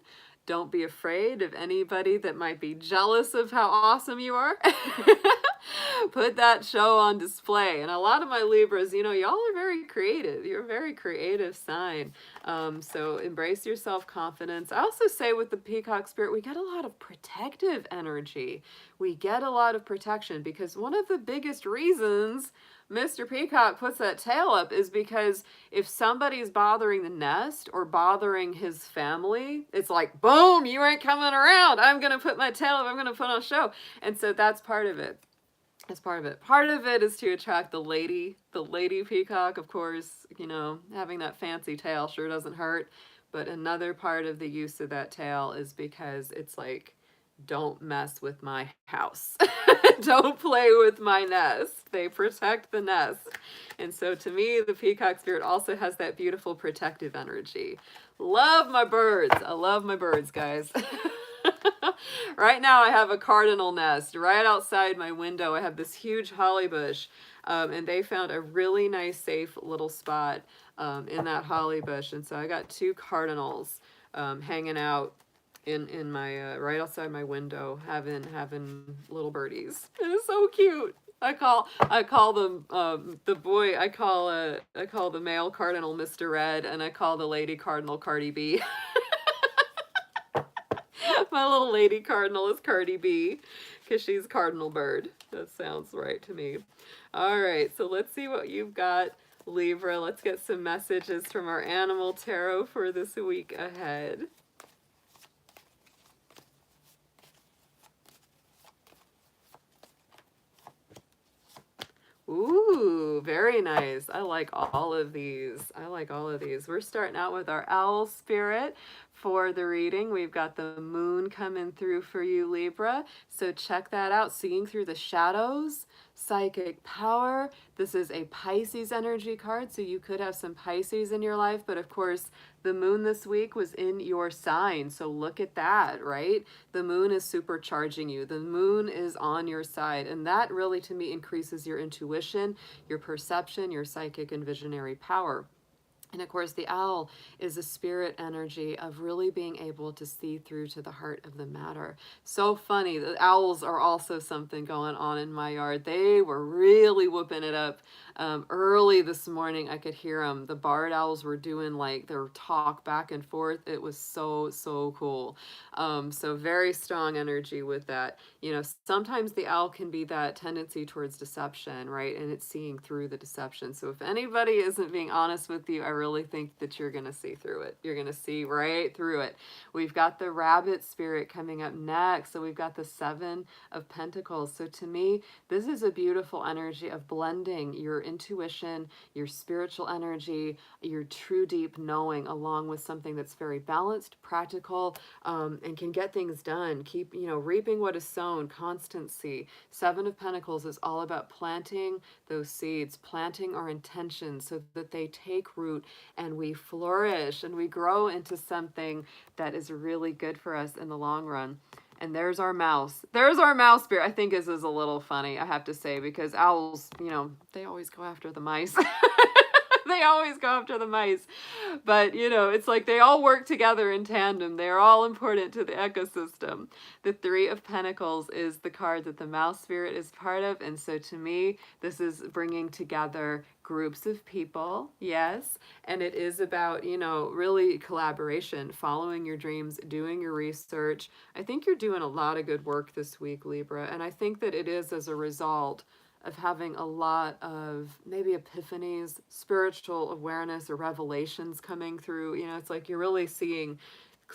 Don't be afraid of anybody that might be jealous of how awesome you are. Put that show on display. And a lot of my Libras, you know, y'all are very creative. You're a very creative sign. So embrace your self-confidence. I also say with the peacock spirit, we get a lot of protective energy. We get a lot of protection because one of the biggest reasons Mr. Peacock puts that tail up is because if somebody's bothering the nest or bothering his family, it's like, boom, you ain't coming around. I'm going to put my tail up. I'm going to put on a show. And so that's part of it. That's part of it. Part of it is to attract the lady peacock. Of course, you know, having that fancy tail sure doesn't hurt. But another part of the use of that tail is because it's like, don't mess with my house. Don't play with my nest. They protect the nest. And so to me, the peacock spirit also has that beautiful protective energy. Love my birds. I love my birds, guys. Right now I have a cardinal nest right outside my window. I have this huge holly bush, and they found a really nice, safe little spot in that holly bush. And so I got two cardinals hanging out in my right outside my window, having little birdies. It's so cute. I call them the boy. I call the male cardinal Mr. Red, and I call the lady cardinal Cardi B. My little lady cardinal is Cardi B because she's cardinal bird. That sounds right to me. All right, so let's see what you've got, Libra. Let's get some messages from our animal tarot for this week ahead. Ooh, very nice. I like all of these. I like all of these. We're starting out with our owl spirit for the reading. We've got the moon coming through for you, Libra. So check that out. Seeing through the shadows, psychic power. This is a Pisces energy card, so you could have some Pisces in your life, but of course, the moon this week was in your sign, so look at that, right? The moon is supercharging you. The moon is on your side, and that really, to me, increases your intuition, your perception, your psychic and visionary power. And of course, the owl is a spirit energy of really being able to see through to the heart of the matter. So funny. The owls are also something going on in my yard. They were really whooping it up. Early this morning, I could hear them. The barred owls were doing like their talk back and forth. It was so, so cool. So very strong energy with that. You know, sometimes the owl can be that tendency towards deception, right? And it's seeing through the deception. So if anybody isn't being honest with you, I really think that you're going to see through it. You're going to see right through it. We've got the rabbit spirit coming up next. So we've got the Seven of Pentacles. So to me, this is a beautiful energy of blending your intuition, your spiritual energy, your true deep knowing, along with something that's very balanced, practical, and can get things done. Keep, reaping what is sown, constancy. Seven of Pentacles is all about planting those seeds, planting our intentions so that they take root and we flourish and we grow into something that is really good for us in the long run. And there's our mouse. There's our mouse spirit. I think this is a little funny, I have to say, because owls, they always go after the mice. They always go after the mice. But, it's like they all work together in tandem. They're all important to the ecosystem. The Three of Pentacles is the card that the mouse spirit is part of. And so to me, this is bringing together groups of people, yes, and it is about, really collaboration, following your dreams, doing your research. I think you're doing a lot of good work this week, Libra, and I think that it is as a result of having a lot of maybe epiphanies, spiritual awareness or revelations coming through. It's like you're really seeing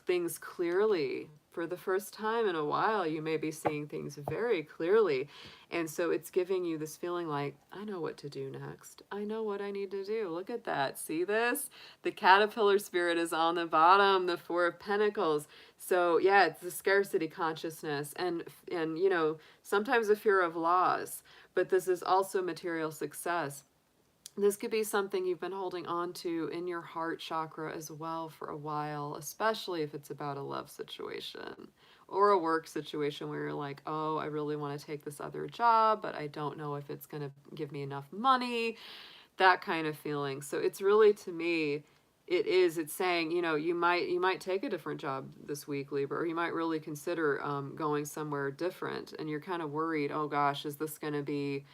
things clearly. For the first time in a while, you may be seeing things very clearly. And so it's giving you this feeling like, I know what to do next. I know what I need to do. Look at that. See this? The caterpillar spirit is on the bottom, the Four of Pentacles. So yeah, it's the scarcity consciousness and sometimes a fear of loss, but this is also material success. This could be something you've been holding on to in your heart chakra as well for a while, especially if it's about a love situation or a work situation where you're like, oh, I really want to take this other job, but I don't know if it's going to give me enough money, that kind of feeling. So it's really, to me, it's saying, you might take a different job this week, Libra, or you might really consider going somewhere different, and you're kind of worried, oh gosh, is this going to be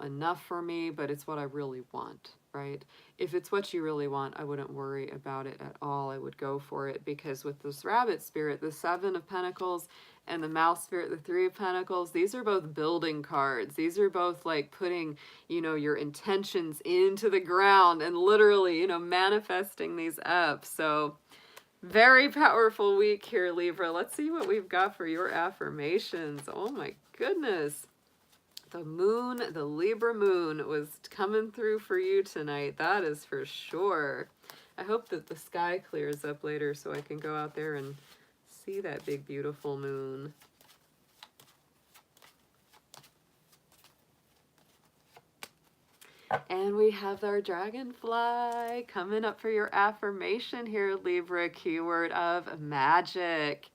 enough for me, but it's what I really want, right? If it's what you really want, I wouldn't worry about it at all. I would go for it, because with this rabbit spirit, the Seven of Pentacles, and the mouse spirit, the Three of Pentacles, these are both building cards. These are both like putting, your intentions into the ground and literally, manifesting these up. So very powerful week here, Libra. Let's see what we've got for your affirmations. Oh my goodness. The moon, the Libra moon was coming through for you tonight. That is for sure. I hope that the sky clears up later so I can go out there and see that big, beautiful moon. And we have our dragonfly coming up for your affirmation here, Libra. Keyword of magic.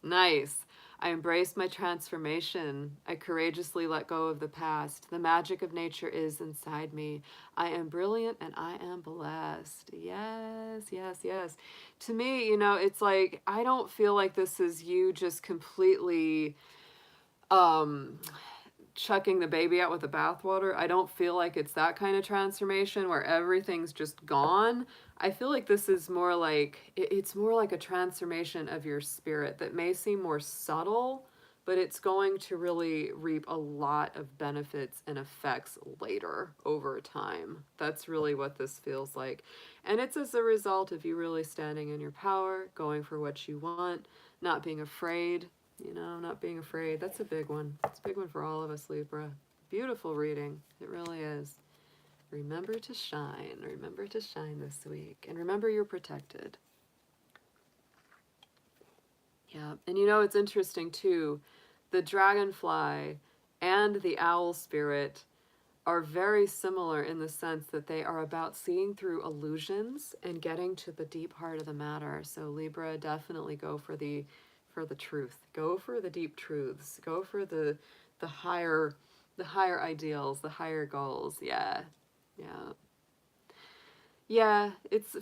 Nice. I embrace my transformation. I courageously let go of the past. The magic of nature is inside me. I am brilliant and I am blessed. Yes, yes, yes. To me, it's like, I don't feel like this is you just completely chucking the baby out with the bathwater. I don't feel like it's that kind of transformation where everything's just gone. I feel like this is more like, it's more like a transformation of your spirit that may seem more subtle, but it's going to really reap a lot of benefits and effects later over time. That's really what this feels like. And it's as a result of you really standing in your power, going for what you want, not being afraid, not being afraid. That's a big one. It's a big one for all of us, Libra. Beautiful reading. It really is. Remember to shine. Remember to shine this week. And remember you're protected. Yeah. And it's interesting too. The dragonfly and the owl spirit are very similar in the sense that they are about seeing through illusions and getting to the deep heart of the matter. So Libra, definitely go for the truth. Go for the deep truths. Go for the higher ideals, the higher goals. Yeah. Yeah. Yeah,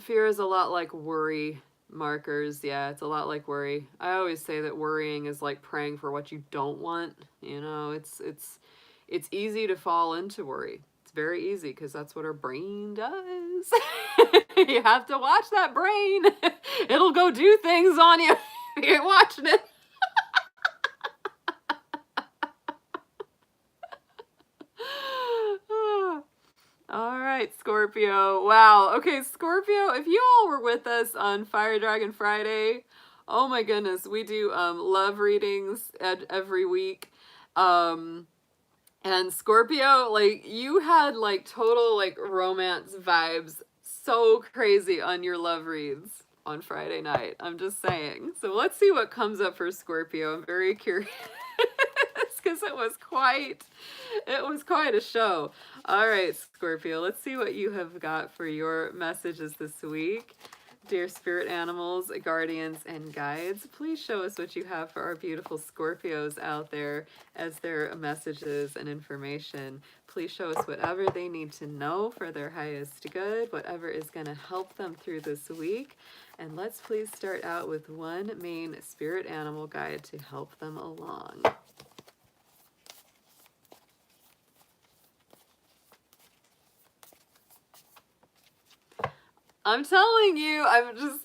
fear is a lot like worry markers. Yeah, it's a lot like worry. I always say that worrying is like praying for what you don't want. You know, it's easy to fall into worry. It's very easy because that's what our brain does. You have to watch that brain. It'll go do things on you. You're watching it. All right, Scorpio. Wow. Okay, Scorpio, if you all were with us on Fire Dragon Friday, oh my goodness, we do love readings every week. Um and Scorpio, like you had like total like romance vibes so crazy on your love reads on Friday night. I'm just saying. So let's see what comes up for Scorpio. I'm very curious because it was quite a show. All right, Scorpio, let's see what you have got for your messages this week. Dear spirit animals, guardians, and guides, please show us what you have for our beautiful Scorpios out there as their messages and information. Please show us whatever they need to know for their highest good, whatever is going to help them through this week. And let's please start out with one main spirit animal guide to help them along. I'm telling you,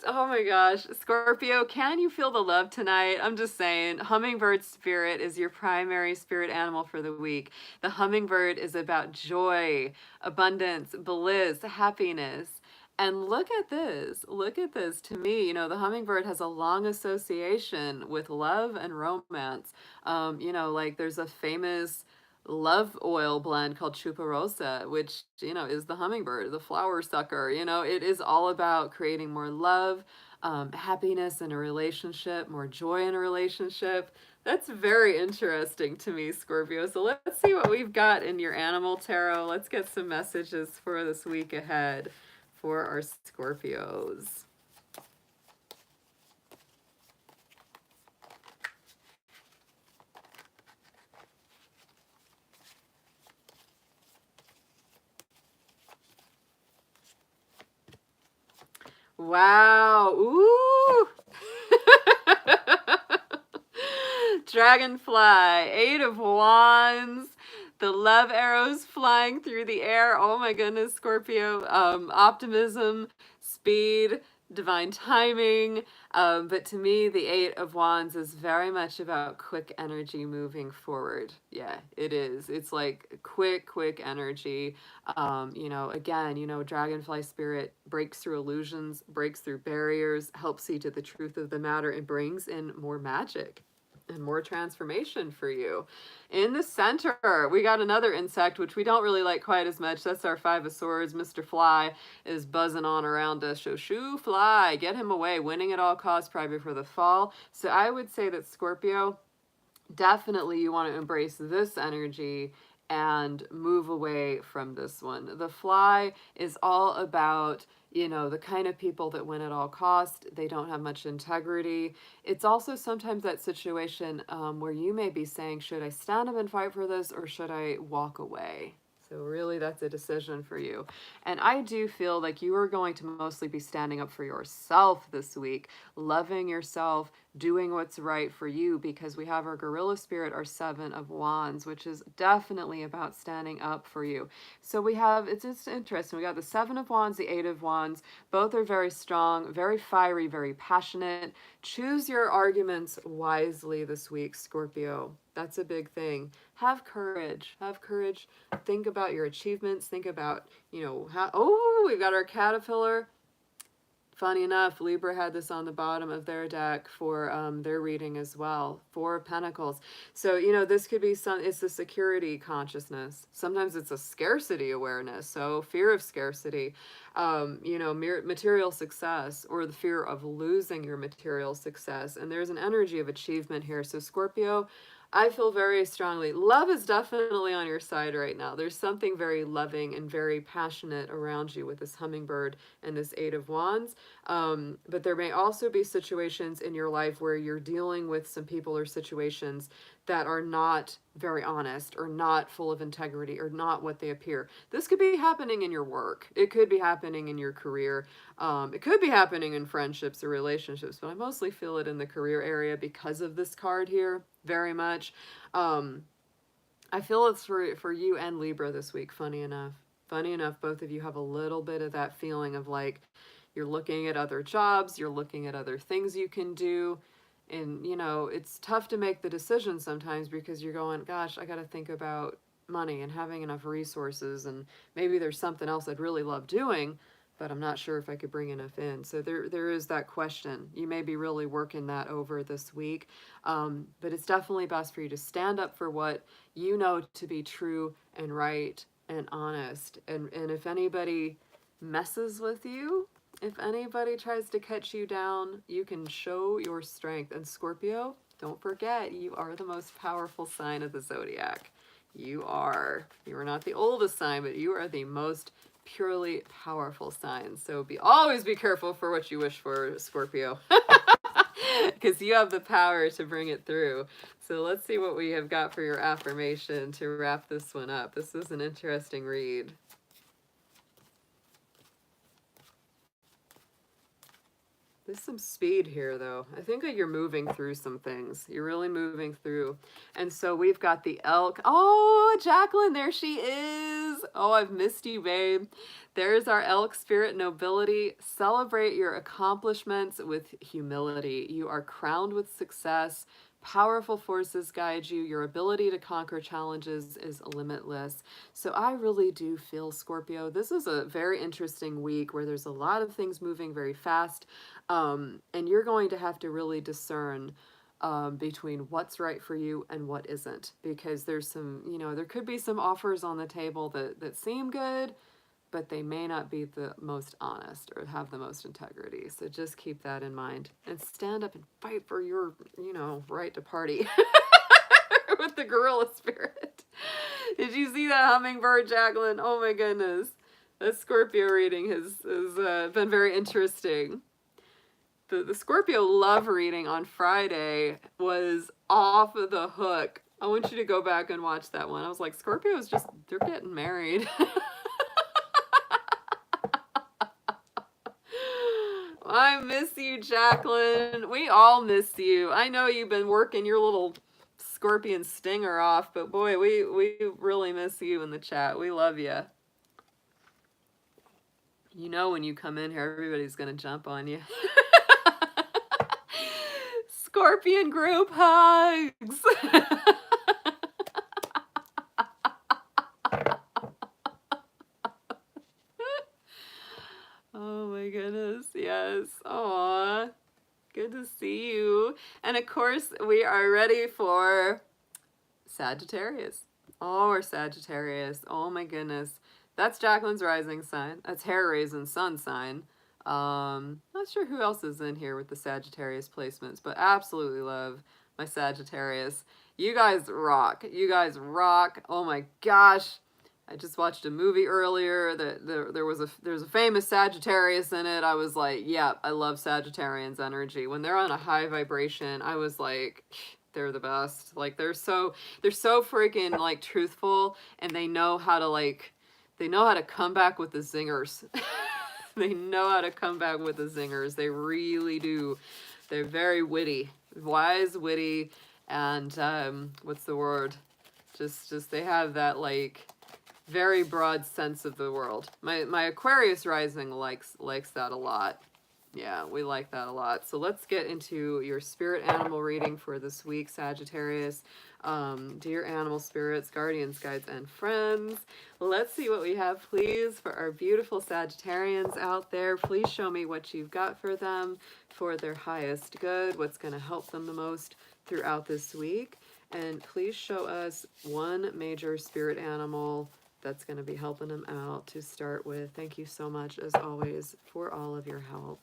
oh my gosh. Scorpio, can you feel the love tonight? I'm just saying, hummingbird spirit is your primary spirit animal for the week. The hummingbird is about joy, abundance, bliss, happiness. And look at this. Look at this. To me, the hummingbird has a long association with love and romance. Like there's a famous love oil blend called Chuparosa, which, is the hummingbird, the flower sucker. It is all about creating more love, happiness in a relationship, more joy in a relationship. That's very interesting to me, Scorpio. So let's see what we've got in your animal tarot. Let's get some messages for this week ahead for our Scorpios. Wow. Ooh. Dragonfly, Eight of Wands, the love arrows flying through the air. Oh my goodness, Scorpio. Optimism, speed, divine timing. But to me, the Eight of Wands is very much about quick energy moving forward. Yeah, it is. It's like quick energy. Again, Dragonfly spirit breaks through illusions, breaks through barriers, helps see to the truth of the matter, and brings in more magic and more transformation for you. In the center, we got another insect, which we don't really like quite as much. That's our Five of Swords. Mr. Fly is buzzing on around us. So shoo, fly, get him away. Winning at all costs, probably before the fall. So I would say that Scorpio, definitely you want to embrace this energy and move away from this one. The fly is all about, the kind of people that win at all cost. They don't have much integrity. It's also sometimes that situation where you may be saying, should I stand up and fight for this or should I walk away? So really that's a decision for you. And I do feel like you are going to mostly be standing up for yourself this week, loving yourself, doing what's right for you, because we have our gorilla spirit, our Seven of Wands, which is definitely about standing up for you. So it's just interesting. We got the Seven of Wands, the Eight of Wands. Both are very strong, very fiery, very passionate. Choose your arguments wisely this week, Scorpio. That's a big thing. Have courage. Have courage. Think about your achievements. Think about, we've got our caterpillar. Funny enough, Libra had this on the bottom of their deck for their reading as well. Four of Pentacles. So, this could be it's the security consciousness. Sometimes it's a scarcity awareness. So fear of scarcity, material success, or the fear of losing your material success. And there's an energy of achievement here. So Scorpio, I feel very strongly, love is definitely on your side right now. There's something very loving and very passionate around you with this hummingbird and this Eight of Wands. But there may also be situations in your life where you're dealing with some people or situations that are not very honest or not full of integrity or not what they appear. This could be happening in your work. It could be happening in your career. It could be happening in friendships or relationships, but I mostly feel it in the career area because of this card here, very much. I feel it's for you and Libra this week, funny enough. Funny enough, both of you have a little bit of that feeling of like, you're looking at other jobs, you're looking at other things you can do. And, you know, it's tough to make the decision sometimes because you're going, gosh, I got to think about money and having enough resources. And maybe there's something else I'd really love doing, but I'm not sure if I could bring enough in. So there is that question. You may be really working that over this week. But it's definitely best for you to stand up for what you know to be true and right and honest. And if anybody messes with you, if anybody tries to catch you down, you can show your strength. And Scorpio, don't forget, you are the most powerful sign of the zodiac. You are. You are not the oldest sign, but you are the most purely powerful sign. So always be careful for what you wish for, Scorpio. Because you have the power to bring it through. So let's see what we have got for your affirmation to wrap this one up. This is an interesting read. There's some speed here, though. I think that you're moving through some things. You're really moving through. And so we've got the elk. Oh, Jacqueline, there she is. Oh, I've missed you, babe. There's our elk spirit nobility. Celebrate your accomplishments with humility. You are crowned with success. Powerful forces guide you. Your ability to conquer challenges is limitless. So I really do feel, Scorpio, this is a very interesting week where there's a lot of things moving very fast. And you're going to have to really discern between what's right for you and what isn't. Because there's some, you know, there could be some offers on the table that seem good, but they may not be the most honest or have the most integrity. So just keep that in mind and stand up and fight for your, you know, right to party with the gorilla spirit. Did you see that hummingbird, Jacqueline? Oh my goodness. That Scorpio reading has been very interesting. The Scorpio love reading on Friday was off of the hook. I want you to go back and watch that one. I was like, Scorpio's just, they're getting married. I miss you, Jacqueline. We all miss you. I know you've been working your little scorpion stinger off, but boy, we really miss you in the chat. We love you. You know when you come in here, everybody's going to jump on you. Scorpion group hugs. Oh my goodness, yes. Aw, good to see you. And of course, we are ready for Sagittarius. Oh, we're Sagittarius. Oh my goodness. That's Jacqueline's rising sign. That's Hair-Raisin's sun sign. Not sure who else is in here with the Sagittarius placements, but absolutely love my Sagittarius. You guys rock. You guys rock. Oh my gosh. I just watched a movie earlier that there's a famous Sagittarius in it. I was like, yeah, I love Sagittarians energy. When they're on a high vibration, I was like, they're the best. Like they're so freaking like truthful, and they know how to come back with the zingers. They know how to come back with the zingers. They really do. They're very witty, wise, witty, and what's the word? Just they have that like very broad sense of the world. My Aquarius rising likes that a lot. Yeah, we like that a lot. So let's get into your spirit animal reading for this week, Sagittarius. Dear animal spirits, guardians, guides, and friends. Let's see what we have, please, for our beautiful Sagittarians out there. Please show me what you've got for them for their highest good, what's going to help them the most throughout this week. And please show us one major spirit animal that's going to be helping them out to start with. Thank you so much, as always, for all of your help.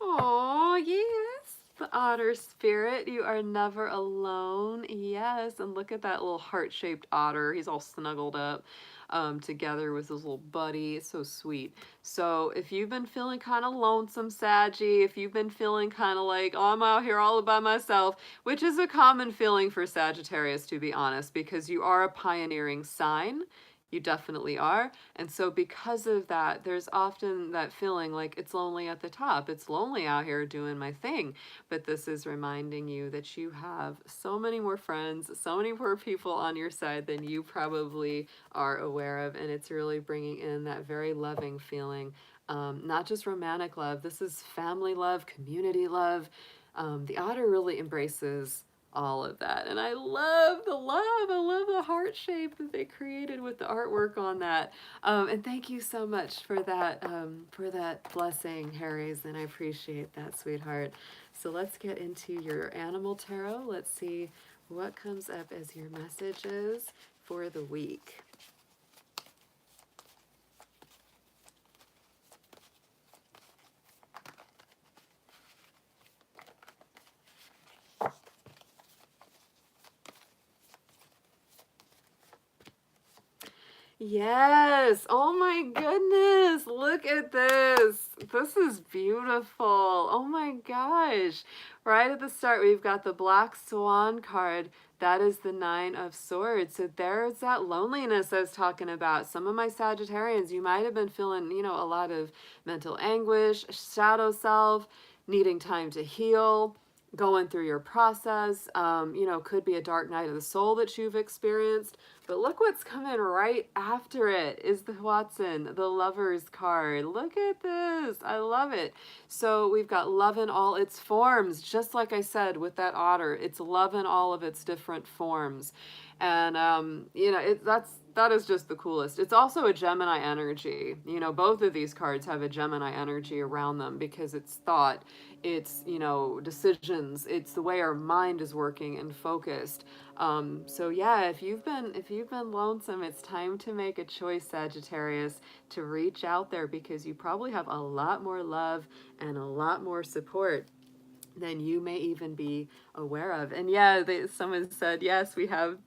Oh, yes. The otter spirit. You are never alone. Yes, and look at that little heart-shaped otter. He's all snuggled up together with his little buddy. It's so sweet. So if you've been feeling kind of lonesome, Saggy, if you've been feeling kind of like, oh, I'm out here all by myself, which is a common feeling for Sagittarius, to be honest, because you are a pioneering sign. You definitely are. And so because of that, there's often that feeling like it's lonely at the top. It's lonely out here doing my thing. But this is reminding you that you have so many more friends, so many more people on your side than you probably are aware of. And it's really bringing in that very loving feeling. Not just romantic love. This is family love, community love. The otter really embraces all of that, and I love the love. I love the heart shape that they created with the artwork on that. And thank you so much for that blessing, Harry's, and I appreciate that, sweetheart. So let's get into your animal tarot. Let's see what comes up as your messages for the week. Yes. Oh my goodness. Look at this. This is beautiful. Oh my gosh. Right at the start, we've got the Black Swan card. That is the Nine of Swords. So there's that loneliness I was talking about. Some of my Sagittarians, you might have been feeling, you know, a lot of mental anguish, shadow self, needing time to heal, going through your process. You know, could be a dark night of the soul that you've experienced. But look what's coming right after it is the Watson, the Lover's card. Look at this. I love it. So we've got love in all its forms. Just like I said with that otter, it's love in all of its different forms. And, you know, that is just the coolest. It's also a Gemini energy. You know, both of these cards have a Gemini energy around them because it's thought, it's, you know, decisions, it's the way our mind is working and focused. So yeah, if you've been lonesome, it's time to make a choice, Sagittarius, to reach out there because you probably have a lot more love and a lot more support than you may even be aware of. And yeah, someone said, yes, we have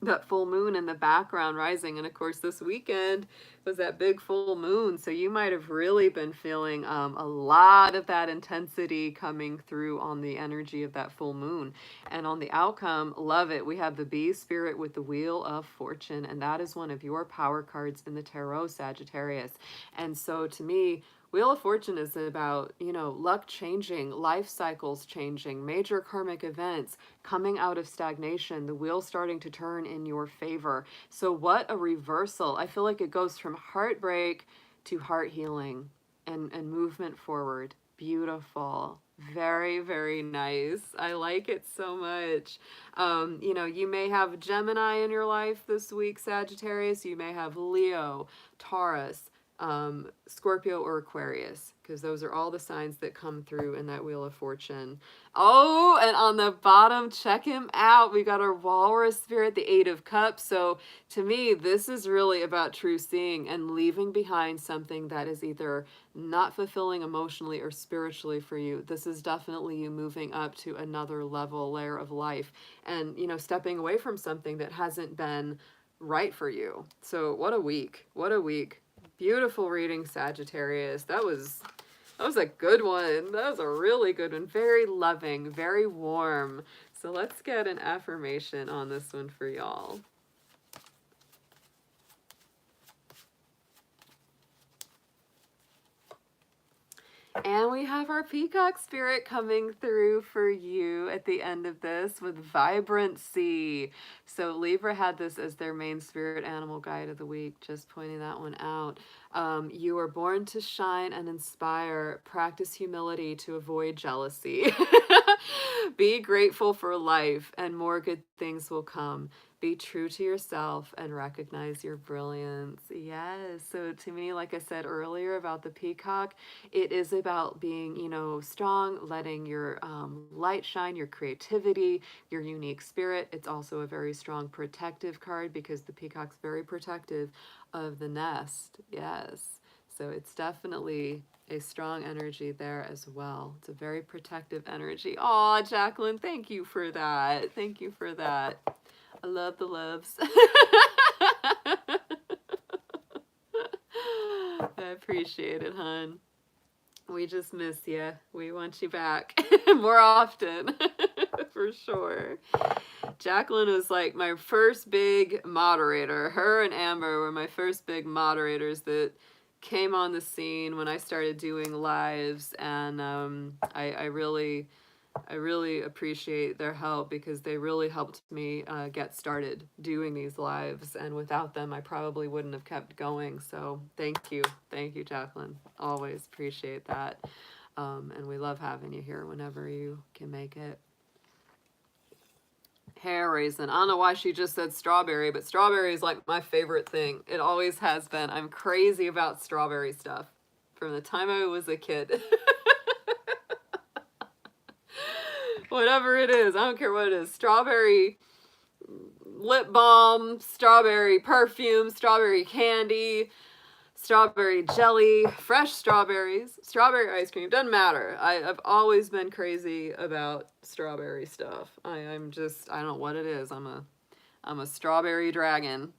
that full moon in the background rising, and of course this weekend was that big full moon, so you might have really been feeling a lot of that intensity coming through on the energy of that full moon. And on the outcome, love it, we have the Bee Spirit with the Wheel of Fortune, and that is one of your power cards in the tarot, Sagittarius. And so to me, Wheel of Fortune is about, you know, luck changing, life cycles changing, major karmic events, coming out of stagnation, the wheel starting to turn in your favor. So what a reversal. I feel like it goes from heartbreak to heart healing and movement forward. Beautiful. Very, very nice. I like it so much. You know, you may have Gemini in your life this week, Sagittarius. You may have Leo, Taurus, Scorpio, or Aquarius, because those are all the signs that come through in that Wheel of Fortune. Oh, and on the bottom, check him out. We got our Walrus Spirit, the Eight of Cups. So to me, this is really about true seeing and leaving behind something that is either not fulfilling emotionally or spiritually for you. This is definitely you moving up to another level, layer of life, and, you know, stepping away from something that hasn't been right for you. So what a week. What a week. Beautiful reading, Sagittarius. That was a good one. That was a really good one. Very loving, very warm. So let's get an affirmation on this one for y'all. And we have our Peacock Spirit coming through for you at the end of this with vibrancy. So Libra had this as their main spirit animal guide of the week, just pointing that one out. You are born to shine and inspire. Practice humility to avoid jealousy. Be grateful for life and more good things will come. Be true to yourself and recognize your brilliance. Yes. So to me, like I said earlier about the peacock, it is about being, you know, strong, letting your light shine, your creativity, your unique spirit. It's also a very strong protective card because the peacock's very protective of the nest. Yes. So it's definitely a strong energy there as well. It's a very protective energy. Aw, Jacqueline, thank you for that. Thank you for that. I love the loves. I appreciate it, hon. We just miss you. We want you back more often, for sure. Jacqueline was like my first big moderator. Her and Amber were my first big moderators that came on the scene when I started doing lives, and I really appreciate their help, because they really helped me get started doing these lives, and without them I probably wouldn't have kept going. So thank you, Jacqueline. Always appreciate that, and we love having you here whenever you can make it. Hair raisin. I don't know why she just said strawberry, but strawberry is like my favorite thing. It always has been. I'm crazy about strawberry stuff from the time I was a kid. Whatever it is, I don't care what it is. Strawberry lip balm, strawberry perfume, strawberry candy, strawberry jelly, fresh strawberries, strawberry ice cream, doesn't matter. I've always been crazy about strawberry stuff. I'm just, I don't know what it is. I'm a strawberry dragon.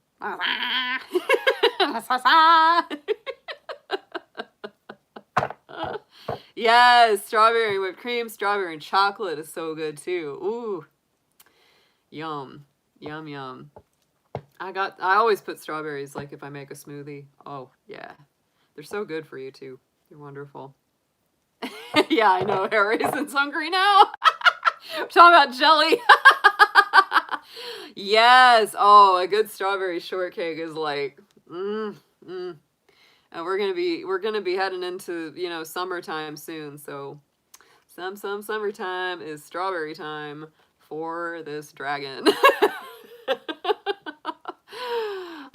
Yes, strawberry whipped cream, strawberry and chocolate is so good too. Ooh, yum, yum, yum. I always put strawberries, like if I make a smoothie. Oh yeah, they're so good for you too. They're wonderful. Yeah, I know, hair raisins hungry now. I'm talking about jelly. Yes. Oh, a good strawberry shortcake is like, and we're gonna be heading into, you know, summertime soon. So some summertime is strawberry time for this dragon.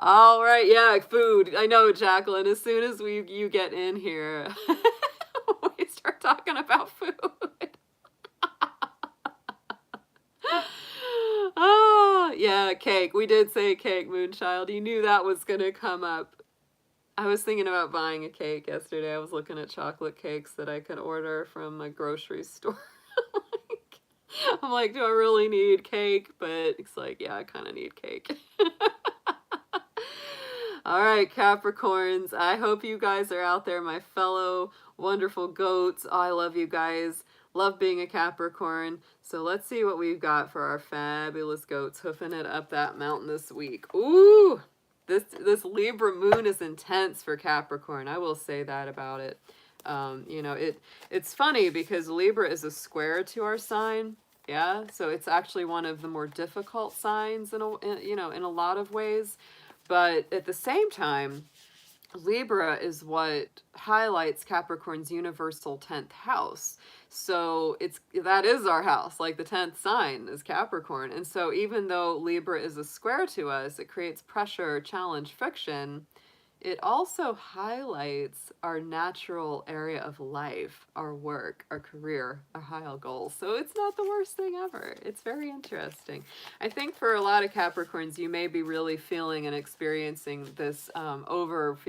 All right, yeah, food. I know, Jacqueline. As soon as you get in here, we start talking about food. Oh, yeah, cake. We did say cake, Moonchild. You knew that was gonna come up. I was thinking about buying a cake yesterday. I was looking at chocolate cakes that I could order from a grocery store. I'm like, do I really need cake? But it's like, yeah, I kind of need cake. All right, Capricorns. I hope you guys are out there, my fellow wonderful goats. Oh, I love you guys. Love being a Capricorn. So let's see what we've got for our fabulous goats hoofing it up that mountain this week. Ooh, this Libra moon is intense for Capricorn. I will say that about it. You know, it's funny because Libra is a square to our sign. Yeah, so it's actually one of the more difficult signs in a lot of ways. But at the same time, Libra is what highlights Capricorn's universal 10th house. So that is our house, like the 10th sign is Capricorn. And so even though Libra is a square to us, it creates pressure, challenge, friction. It also highlights our natural area of life, our work, our career, our high goals. So it's not the worst thing ever. It's very interesting. I think for a lot of Capricorns, you may be really feeling and experiencing this overall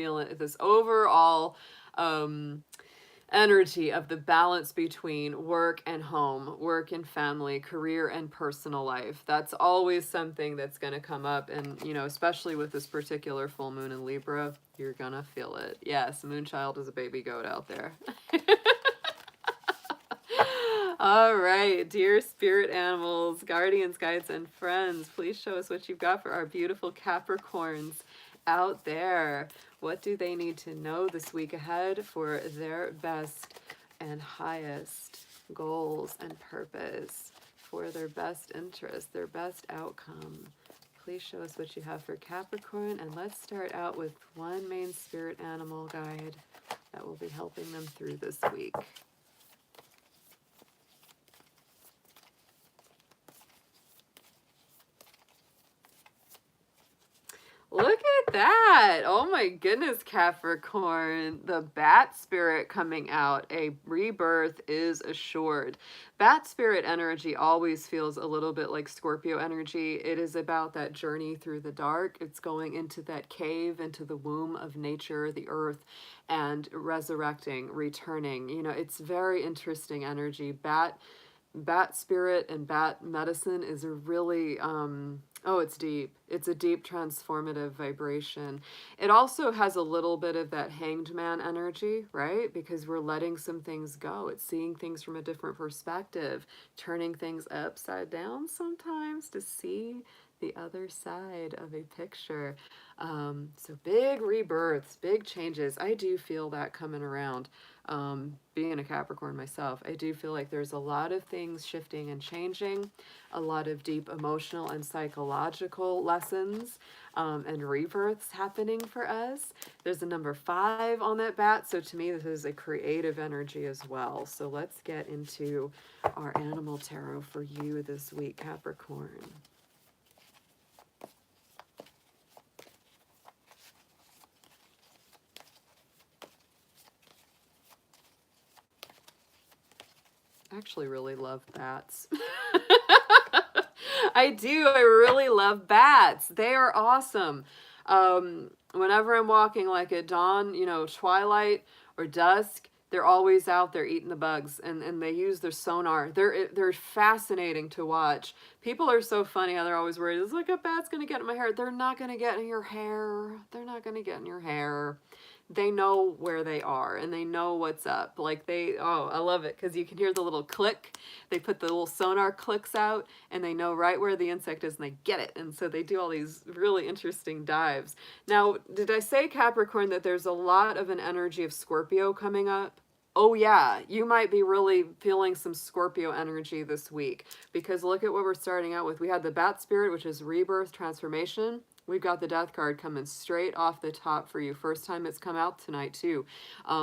energy of the balance between work and home, work and family, career and personal life. That's always something that's going to come up. And, you know, especially with this particular full moon in Libra, you're going to feel it. Yes, Moonchild is a baby goat out there. All right, dear spirit animals, guardians, guides, and friends, please show us what you've got for our beautiful Capricorns out there. What do they need to know this week ahead for their best and highest goals and purpose, for their best interest, their best outcome? Please show us what you have for Capricorn, and let's start out with one main spirit animal guide that will be helping them through this week. Look at that? Oh my goodness, Capricorn. The bat spirit coming out. A rebirth is assured. Bat spirit energy always feels a little bit like Scorpio energy. It is about that journey through the dark. It's going into that cave, into the womb of nature, the earth, and resurrecting, returning. You know, it's very interesting energy. Bat spirit and bat medicine is a really oh, it's deep. It's a deep transformative vibration. It also has a little bit of that hanged man energy, right? Because we're letting some things go. It's seeing things from a different perspective, turning things upside down sometimes to see the other side of a picture. So big rebirths, big changes. I do feel that coming around. Being a Capricorn myself, I do feel like there's a lot of things shifting and changing, a lot of deep emotional and psychological lessons and rebirths happening for us. There's a number 5 on that bat, so to me this is a creative energy as well. So let's get into our animal tarot for you this week, Capricorn. I actually really love bats. I do. I really love bats. They are awesome. Whenever I'm walking like at dawn, you know, twilight or dusk, they're always out there eating the bugs, and they use their sonar. They're fascinating to watch. People are so funny how they're always worried, is like a bat's gonna get in my hair. They're not gonna get in your hair. They're not gonna get in your hair. They know where they are and they know what's up. Like oh, I love it because you can hear the little click. They put the little sonar clicks out and they know right where the insect is and they get it. And so they do all these really interesting dives. Now, did I say, Capricorn, that there's a lot of an energy of Scorpio coming up? Oh yeah, you might be really feeling some Scorpio energy this week because look at what we're starting out with. We had the bat spirit, which is rebirth, transformation. We've got the death card coming straight off the top for you. First time it's come out tonight too,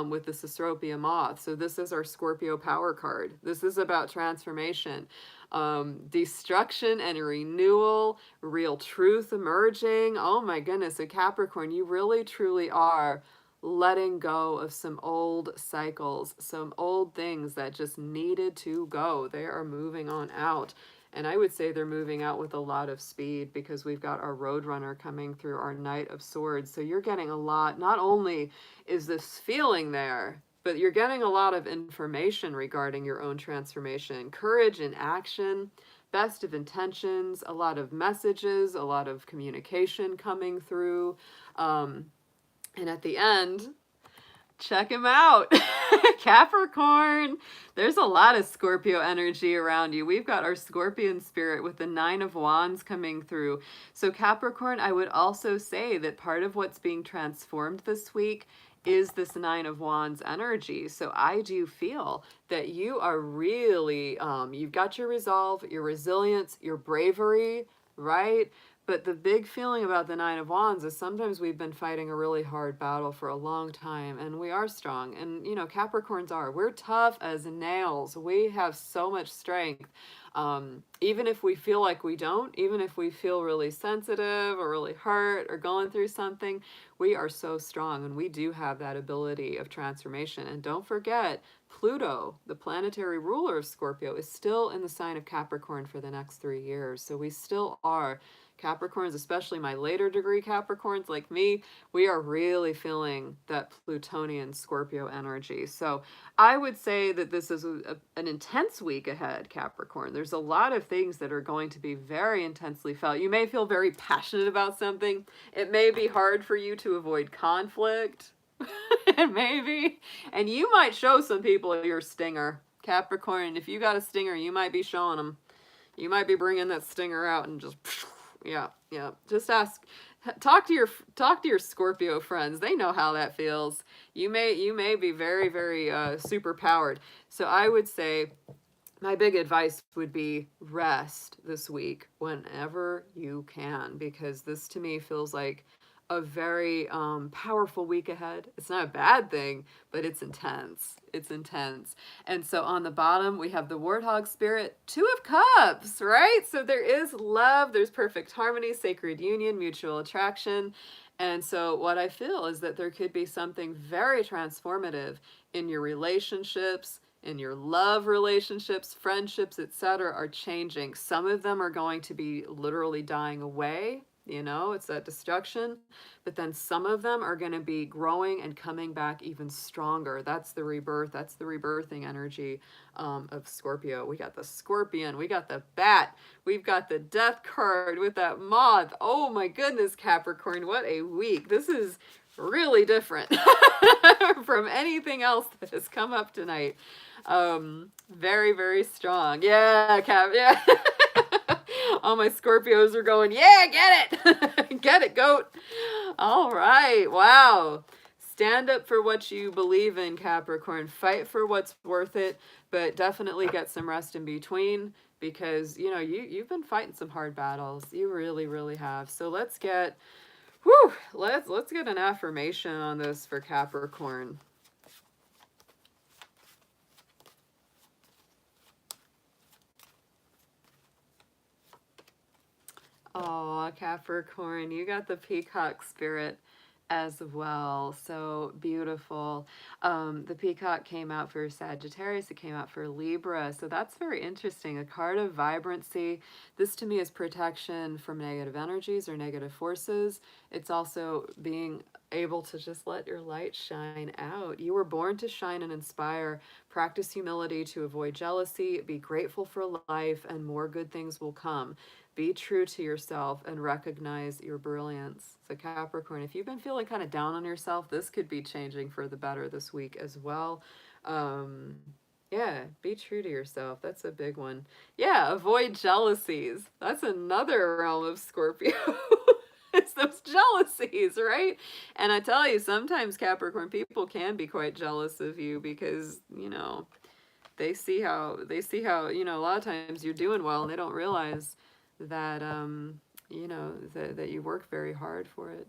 with the Scorpio moth. So this is our Scorpio power card. This is about transformation, destruction and renewal, real truth emerging. Oh my goodness, so Capricorn, you really truly are letting go of some old cycles, some old things that just needed to go. They are moving on out. And I would say they're moving out with a lot of speed because we've got our Roadrunner coming through our Knight of Swords. So you're getting a lot. Not only is this feeling there, but you're getting a lot of information regarding your own transformation, courage in action, best of intentions, a lot of messages, a lot of communication coming through. And at the end, check him out. Capricorn. There's a lot of Scorpio energy around you. We've got our Scorpion spirit with the 9 of Wands coming through. So Capricorn, I would also say that part of what's being transformed this week is this 9 of Wands energy. So I do feel that you are really, you've got your resolve, your resilience, your bravery, right? But the big feeling about the 9 of Wands is sometimes we've been fighting a really hard battle for a long time, and we are strong. And, you know, Capricorns are. We're tough as nails. We have so much strength. Even if we feel like we don't, even if we feel really sensitive or really hurt or going through something, we are so strong, and we do have that ability of transformation. And don't forget, Pluto, the planetary ruler of Scorpio, is still in the sign of Capricorn for the next 3 years. So we still are Capricorns, especially my later degree Capricorns like me, we are really feeling that Plutonian Scorpio energy. So I would say that this is an intense week ahead, Capricorn. There's a lot of things that are going to be very intensely felt. You may feel very passionate about something. It may be hard for you to avoid conflict. It may be. And you might show some people your stinger. Capricorn, if you got a stinger, you might be showing them. You might be bringing that stinger out and just... Yeah. Just talk to your Scorpio friends. They know how that feels. You may be very, very super powered. So I would say my big advice would be rest this week whenever you can, because this to me feels like a very powerful week ahead. It's not a bad thing, but it's intense. It's intense. And so on the bottom, we have the Warthog spirit, 2 of Cups, right? So there is love, there's perfect harmony, sacred union, mutual attraction. And so what I feel is that there could be something very transformative in your relationships, in your love relationships, friendships, etc. are changing. Some of them are going to be literally dying away. You know, it's that destruction. But then some of them are going to be growing and coming back even stronger. That's the rebirth. That's the rebirthing energy of Scorpio. We got the scorpion. We got the bat. We've got the death card with that moth. Oh my goodness, Capricorn. What a week. This is really different from anything else that has come up tonight. Very, very strong. Yeah, Cap. Yeah. All my Scorpios are going, yeah, get it. Get it, goat. All right. Wow. Stand up for what you believe in, Capricorn. Fight for what's worth it, but definitely get some rest in between, because, you know, you've been fighting some hard battles. You really, really have. So let's get, let's get an affirmation on this for Capricorn. Oh, Capricorn, you got the peacock spirit as well. So beautiful. The peacock came out for Sagittarius. It came out for Libra. So that's very interesting. A card of vibrancy. This to me is protection from negative energies or negative forces. It's also being able to just let your light shine out. You were born to shine and inspire. Practice humility to avoid jealousy. Be grateful for life, and more good things will come. Be true to yourself and recognize your brilliance. So Capricorn, if you've been feeling kind of down on yourself, this could be changing for the better this week as well. Yeah, be true to yourself. That's a big one. Yeah, avoid jealousies. That's another realm of Scorpio. It's those jealousies, right? And I tell you, sometimes Capricorn people can be quite jealous of you because, you know, they see how, you know, a lot of times you're doing well and they don't realize that you know, that you work very hard for it.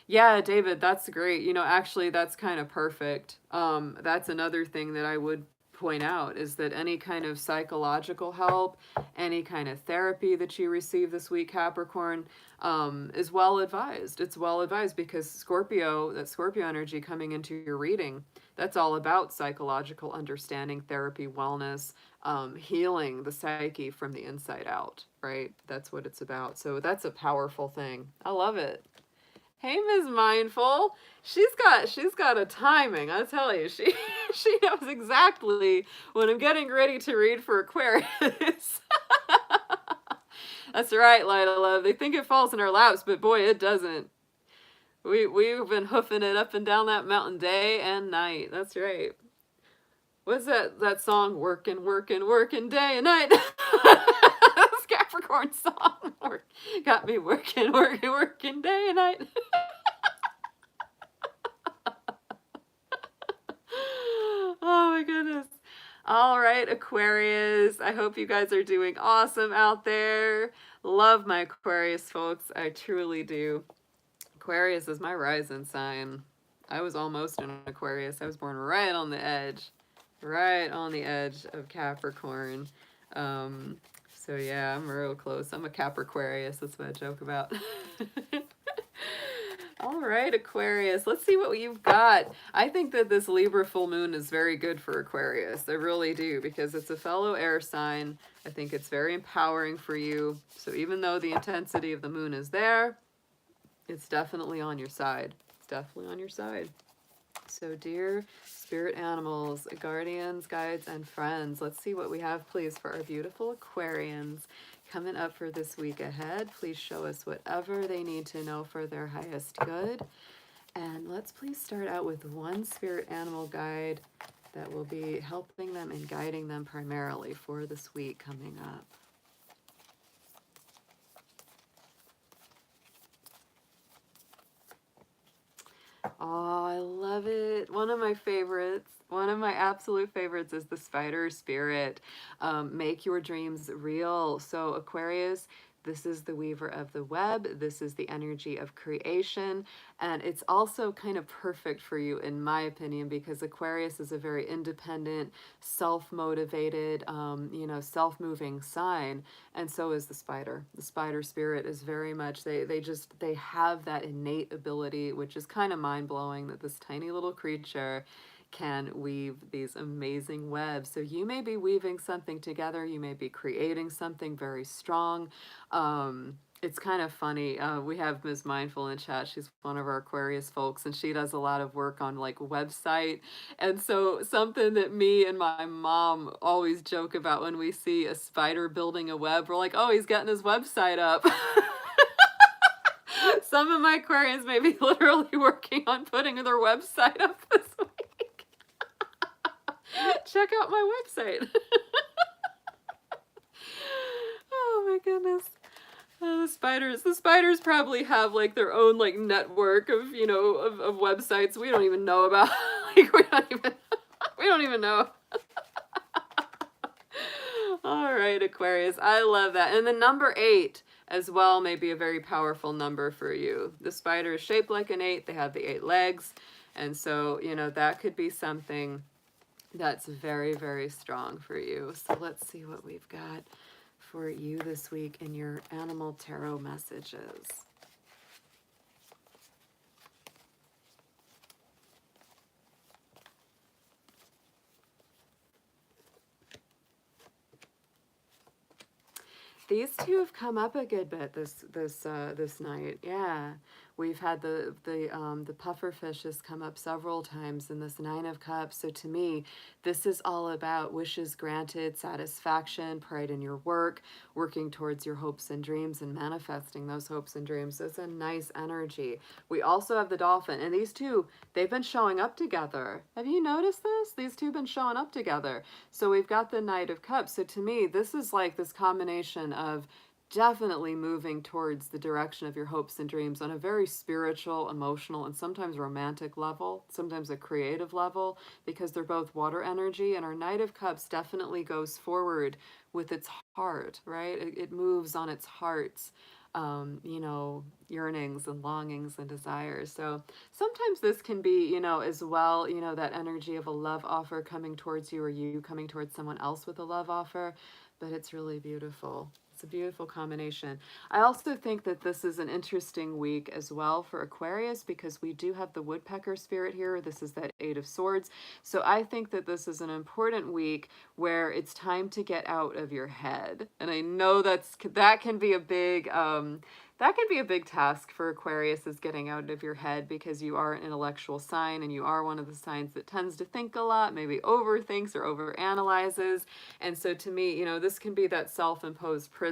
Yeah, David, that's great. You know, actually that's kind of perfect. That's another thing that I would point out, is that any kind of psychological help, any kind of therapy that you receive this week, Capricorn, is well advised. It's well advised because Scorpio, that Scorpio energy coming into your reading, that's all about psychological understanding, therapy, wellness, healing the psyche from the inside out, right? That's what it's about. So that's a powerful thing. I love it. Hey, Ms. Mindful. She's got a timing. I tell you, she knows exactly when I'm getting ready to read for Aquarius. That's right, Lila Love. They think it falls in our laps, but boy, it doesn't. We've been hoofing it up and down that mountain day and night. That's right. What's that song? Working, working, working day and night. That's Capricorn song. Got me working, working, working day and night. Oh my goodness. All right, Aquarius. I hope you guys are doing awesome out there. Love my Aquarius folks. I truly do. Aquarius is my rising sign. I was almost an Aquarius. I was born right on the edge. Right on the edge of Capricorn. So yeah, I'm real close. I'm a Capricornius. That's what I joke about. All right, Aquarius. Let's see what you've got. I think that this Libra full moon is very good for Aquarius. I really do, because it's a fellow air sign. I think it's very empowering for you. So even though the intensity of the moon is there, it's definitely on your side. It's definitely on your side. So dear spirit animals, guardians, guides, and friends, let's see what we have, please, for our beautiful Aquarians coming up for this week ahead. Please show us whatever they need to know for their highest good. And let's please start out with one spirit animal guide that will be helping them and guiding them primarily for this week coming up. Oh, I love it. One of my favorites, one of my absolute favorites is the spider spirit. Make your dreams real. So Aquarius, This is the weaver of the web. This is the energy of creation. And it's also kind of perfect for you, in my opinion, because Aquarius is a very independent, self-motivated, self-moving sign. And so is the spider. The spider spirit is very much, they have that innate ability, which is kind of mind-blowing, that this tiny little creature can weave these amazing webs. So you may be weaving something together. You may be creating something very strong. It's kind of funny. We have Ms. Mindful in chat. She's one of our Aquarius folks, and she does a lot of work on like website. And so something that me and my mom always joke about when we see a spider building a web, we're like, oh, he's getting his website up. Some of my Aquarians may be literally working on putting their website up this week. Check out my website. Oh my goodness. The spiders probably have like their own like network of, of websites we don't even know about. Like we don't even know. All right, Aquarius, I love that. And the number 8 as well may be a very powerful number for you. The spider is shaped like an 8. They have the 8 legs. And so, that could be something that's very, very strong for you. So let's see what we've got for you this week in your animal tarot messages. These two have come up a good bit this night. Yeah, we've had the puffer fishes come up several times in this 9 of Cups. So to me, this is all about wishes granted, satisfaction, pride in your work, working towards your hopes and dreams, and manifesting those hopes and dreams. It's a nice energy. We also have the dolphin, and these two, they've been showing up together. Have you noticed this? These two have been showing up together. So we've got the Knight of Cups. So to me, this is like this combination of definitely moving towards the direction of your hopes and dreams on a very spiritual, emotional, and sometimes romantic level, sometimes a creative level, because they're both water energy. And our Knight of Cups definitely goes forward with its heart, right? It moves on its heart's yearnings and longings and desires. So sometimes this can be, as well, that energy of a love offer coming towards you, or you coming towards someone else with a love offer, but it's really beautiful. It's a beautiful combination. I also think that this is an interesting week as well for Aquarius, because we do have the woodpecker spirit here. This is that 8 of Swords. So I think that this is an important week where it's time to get out of your head. And I know that can be a big task for Aquarius, is getting out of your head, because you are an intellectual sign, and you are one of the signs that tends to think a lot, maybe overthinks or overanalyzes. And so to me, this can be that self-imposed prison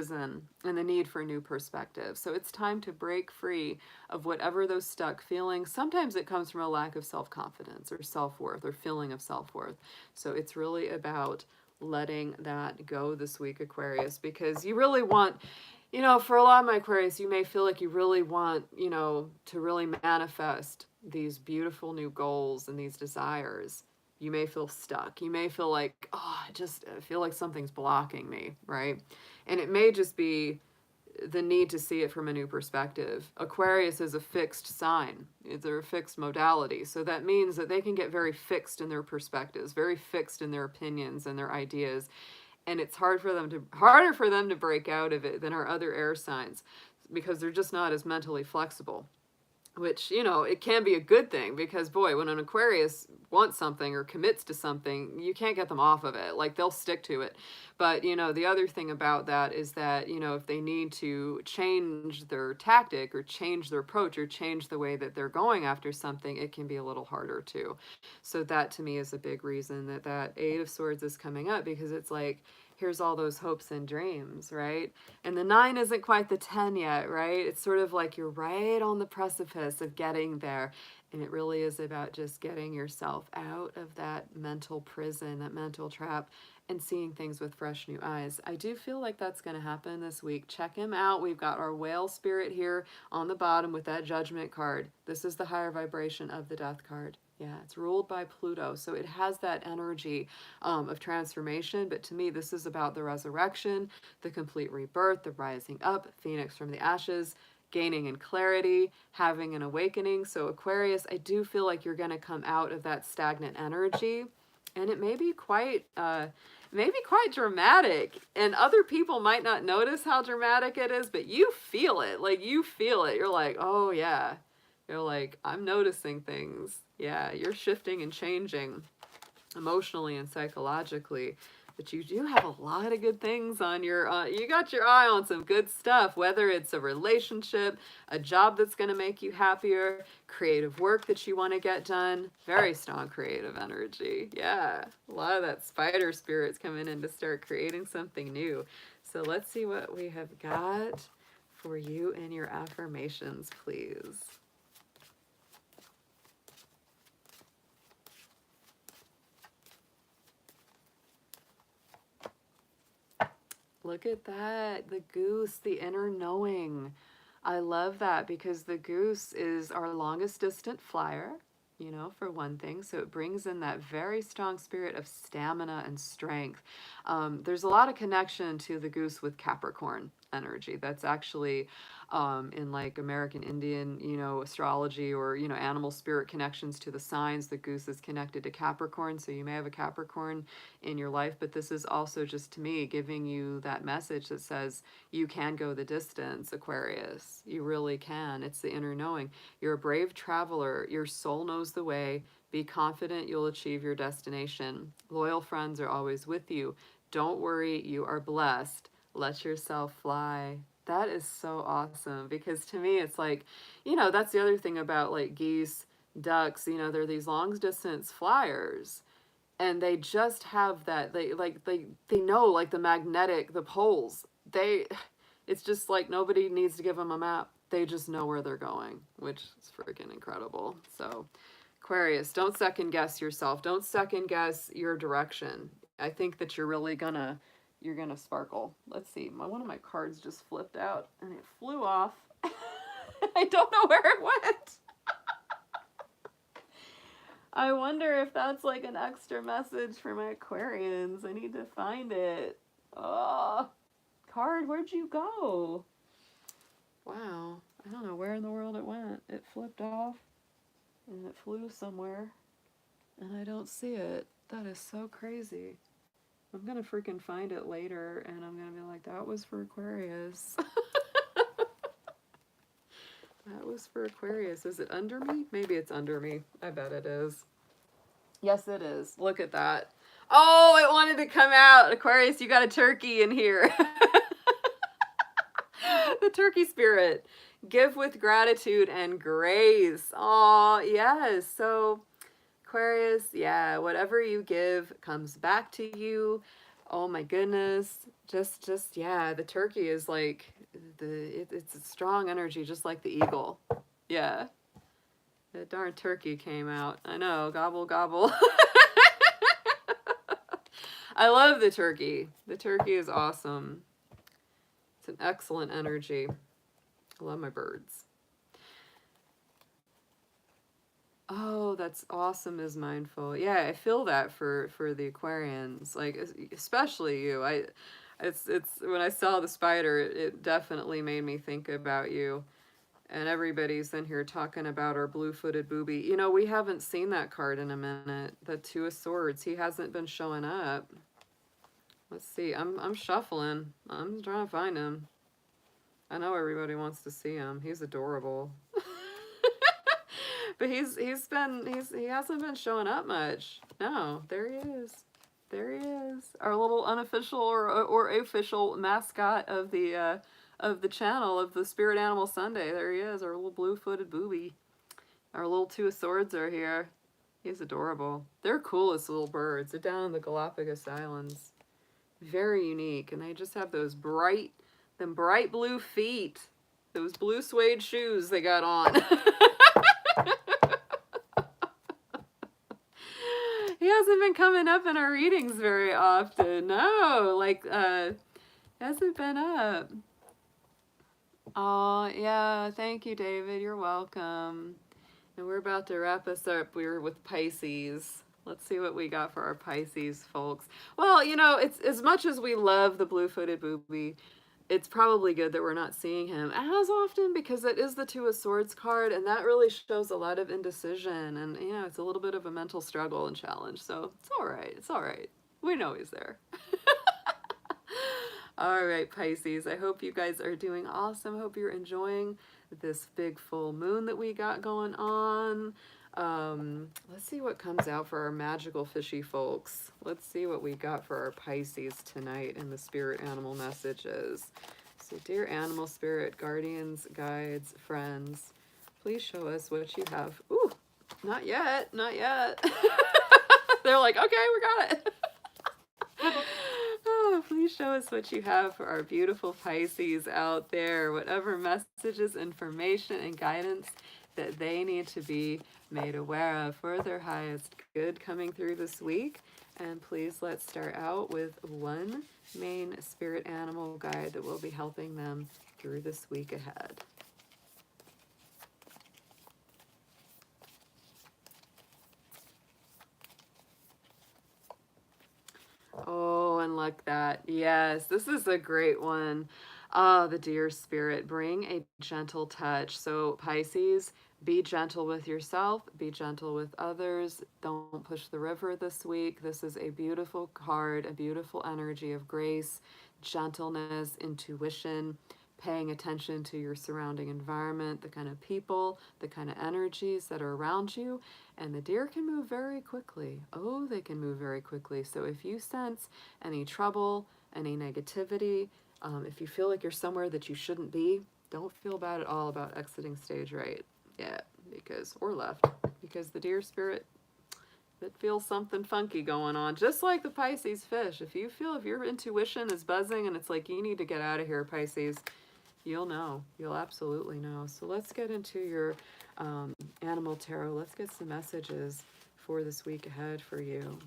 and the need for new perspective. So it's time to break free of whatever those stuck feelings. Sometimes it comes from a lack of self-confidence or self-worth or feeling of self-worth. So it's really about letting that go this week, Aquarius, because you really want, for a lot of my Aquarius, you may feel like you really want, to really manifest these beautiful new goals and these desires. You may feel stuck. You may feel like, I feel like something's blocking me, right? And it may just be the need to see it from a new perspective. Aquarius is a fixed sign. They're a fixed modality. So that means that they can get very fixed in their perspectives, very fixed in their opinions and their ideas. And it's harder for them to break out of it than our other air signs, because they're just not as mentally flexible. Which, it can be a good thing, because boy, when an Aquarius wants something or commits to something, you can't get them off of it. Like, they'll stick to it. But, the other thing about that is that, if they need to change their tactic or change their approach or change the way that they're going after something, it can be a little harder too. So that to me is a big reason that 8 of Swords is coming up, because it's like, here's all those hopes and dreams, right? And the 9 isn't quite the 10 yet, right? It's sort of like you're right on the precipice of getting there. And it really is about just getting yourself out of that mental prison, that mental trap, and seeing things with fresh new eyes. I do feel like that's going to happen this week. Check him out. We've got our whale spirit here on the bottom with that Judgment card. This is the higher vibration of the Death card. Yeah, it's ruled by Pluto. So it has that energy of transformation. But to me, this is about the resurrection, the complete rebirth, the rising up, phoenix from the ashes, gaining in clarity, having an awakening. So Aquarius, I do feel like you're going to come out of that stagnant energy. And it may be quite dramatic, and other people might not notice how dramatic it is, but you feel it. Like, you feel it. You're like, oh yeah. You're like, I'm noticing things. Yeah, you're shifting and changing emotionally and psychologically. But you do have a lot of good things on your, you got your eye on some good stuff, whether it's a relationship, a job that's going to make you happier, creative work that you want to get done. Very strong creative energy. Yeah, a lot of that spider spirit's coming in to start creating something new. So let's see what we have got for you in your affirmations, please. Look at that, the goose, the inner knowing. I love that because the goose is our longest distant flyer, you know, for one thing. So it brings in that very strong spirit of stamina and strength. There's a lot of connection to the goose with Capricorn energy. That's actually in like American Indian, you know, astrology, or, you know, animal spirit connections to the signs. The goose is connected to Capricorn. So you may have a Capricorn in your life, but this is also just, to me, giving you that message that says you can go the distance, Aquarius. You really can. It's the inner knowing. You're a brave traveler. Your soul knows the way. Be confident you'll achieve your destination. Loyal friends are always with you. Don't worry, you are blessed. Let yourself fly. That is so awesome, because to me it's like, you know, that's the other thing about like geese, ducks, you know, they're these long distance flyers, and they just have that, they know, like, the magnetic, the poles, it's just like nobody needs to give them a map. They just know where they're going, which is freaking incredible. So Aquarius, don't second guess yourself. Don't second guess your direction. I think that you're really you're gonna sparkle. Let's see. One of my cards just flipped out and it flew off. I don't know where it went. I wonder if that's like an extra message for my Aquarians. I need to find it. Oh, card, where'd you go? Wow. I don't know where in the world it went. It flipped off and it flew somewhere and I don't see it. That is so crazy. I'm gonna freaking find it later and I'm gonna be like, that was for Aquarius. That was for Aquarius. Is it under me? Maybe it's under me. I bet it is. Yes, it is. Look at that. Oh, it wanted to come out. Aquarius, you got a turkey in here. The turkey spirit. Give with gratitude and grace. Oh, yes. So Aquarius, yeah, whatever you give comes back to you. Oh my goodness. Just yeah, the turkey is like it's a strong energy, just like the eagle. Yeah. That darn turkey came out. I know, gobble gobble. I love the turkey. The turkey is awesome. It's an excellent energy. I love my birds. Oh, that's awesome, is mindful. Yeah, I feel that for the Aquarians, like especially you. It's when I saw the spider, it definitely made me think about you. And everybody's in here talking about our blue-footed booby. You know, we haven't seen that card in a minute. The Two of Swords. He hasn't been showing up. Let's see. I'm shuffling. I'm trying to find him. I know everybody wants to see him. He's adorable. But he hasn't been showing up much. No, there he is. There he is. Our little unofficial or official mascot of the channel of the Spirit Animal Sunday. There he is, our little blue-footed booby. Our little Two of Swords are here. He's adorable. They're coolest little birds. They're down in the Galapagos Islands. Very unique, and they just have those bright blue feet. Those blue suede shoes they got on. He hasn't been coming up in our readings very often. No, like, hasn't been up. Oh, yeah, thank you, David. You're welcome. And we're about to wrap us up. We're with Pisces. Let's see what we got for our Pisces folks. Well, you know, it's as much as we love the blue-footed booby, it's probably good that we're not seeing him as often because it is the Two of Swords card, and that really shows a lot of indecision, and you know, it's a little bit of a mental struggle and challenge. So it's all right. It's all right. We know he's there. All right, Pisces. I hope you guys are doing awesome. Hope you're enjoying this big full moon that we got going on. Let's see what comes out for our magical fishy folks. Let's see what we got for our Pisces tonight in the spirit animal messages. So dear animal spirit, guardians, guides, friends, please show us what you have. Ooh, not yet, not yet. They're like, okay, we got it. Oh, please show us what you have for our beautiful Pisces out there. Whatever messages, information, and guidance that they need to be made aware of for their highest good coming through this week. And please let's start out with one main spirit animal guide that will be helping them through this week ahead. Oh, and like that. Yes, this is a great one. The deer spirit, bring a gentle touch. So Pisces, be gentle with yourself, be gentle with others. Don't push the river this week. This is a beautiful card, a beautiful energy of grace, gentleness, intuition, paying attention to your surrounding environment, the kind of people, the kind of energies that are around you. And the deer can move very quickly. Oh, they can move very quickly. So if you sense any trouble, any negativity, if you feel like you're somewhere that you shouldn't be, don't feel bad at all about exiting stage right. Yeah, because, or left, because the deer spirit, it feels something funky going on. Just like the Pisces fish. If you feel, if your intuition is buzzing and it's like, you need to get out of here, Pisces, you'll know. You'll absolutely know. So let's get into your animal tarot. Let's get some messages for this week ahead for you.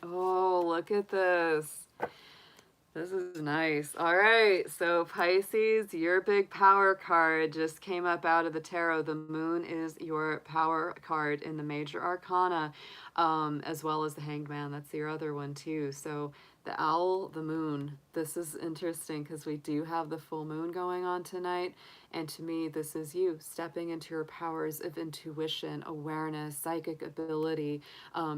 Oh, look at this. This is nice. All right, so Pisces, your big power card just came up out of the tarot. The moon is your power card in the major arcana, as well as the hanged man. That's your other one too. So the owl, the moon. This is interesting because we do have the full moon going on tonight. And to me, this is you stepping into your powers of intuition, awareness, psychic ability,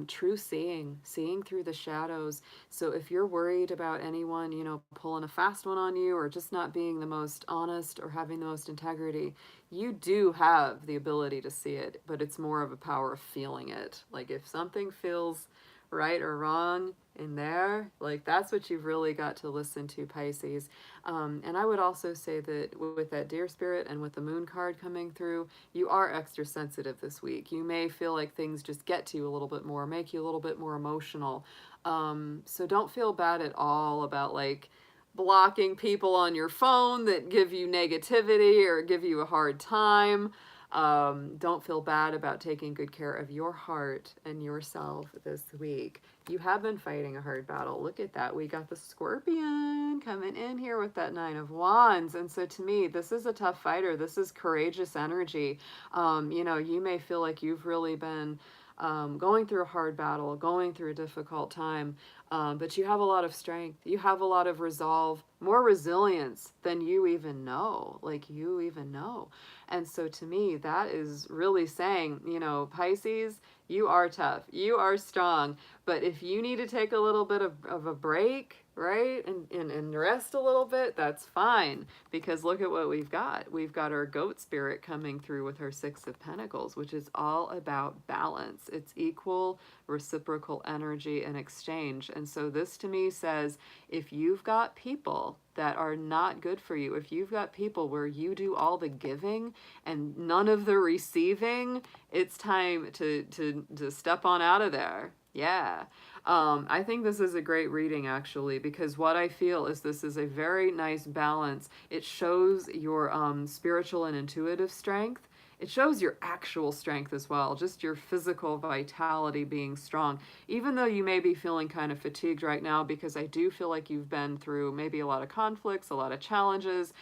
true seeing through the shadows. So if you're worried about anyone, you know, pulling a fast one on you or just not being the most honest or having the most integrity, you do have the ability to see it, but it's more of a power of feeling it. Like if something feels right or wrong in there, like that's what you've really got to listen to, Pisces. And I would also say that with that deer spirit and with the moon card coming through, you are extra sensitive this week. You may feel like things just get to you a little bit more, make you a little bit more emotional. So don't feel bad at all about like blocking people on your phone that give you negativity or give you a hard time. Don't feel bad about taking good care of your heart and yourself this week. You have been fighting a hard battle. Look at that. We got the Scorpion coming in here with that Nine of Wands. And so to me, this is a tough fighter. This is courageous energy. You know, you may feel like you've really been going through a hard battle, going through a difficult time, but you have a lot of strength. You have a lot of resolve, more resilience than you even know, like you even know. And so to me, that is really saying, you know, Pisces, you are tough, you are strong, but if you need to take a little bit of a break, right, and rest a little bit, that's fine, because look at what we've got. We've got our goat spirit coming through with her Six of Pentacles, which is all about balance. It's equal, reciprocal energy and exchange. And so this to me says, if you've got people that are not good for you, if you've got people where you do all the giving and none of the receiving, it's time to step on out of there. Yeah. I think this is a great reading, actually, because what I feel is this is a very nice balance. It shows your spiritual and intuitive strength. it shows your actual strength as well, just your physical vitality being strong. Even though you may be feeling kind of fatigued right now, because I do feel like you've been through maybe a lot of conflicts, a lot of challenges,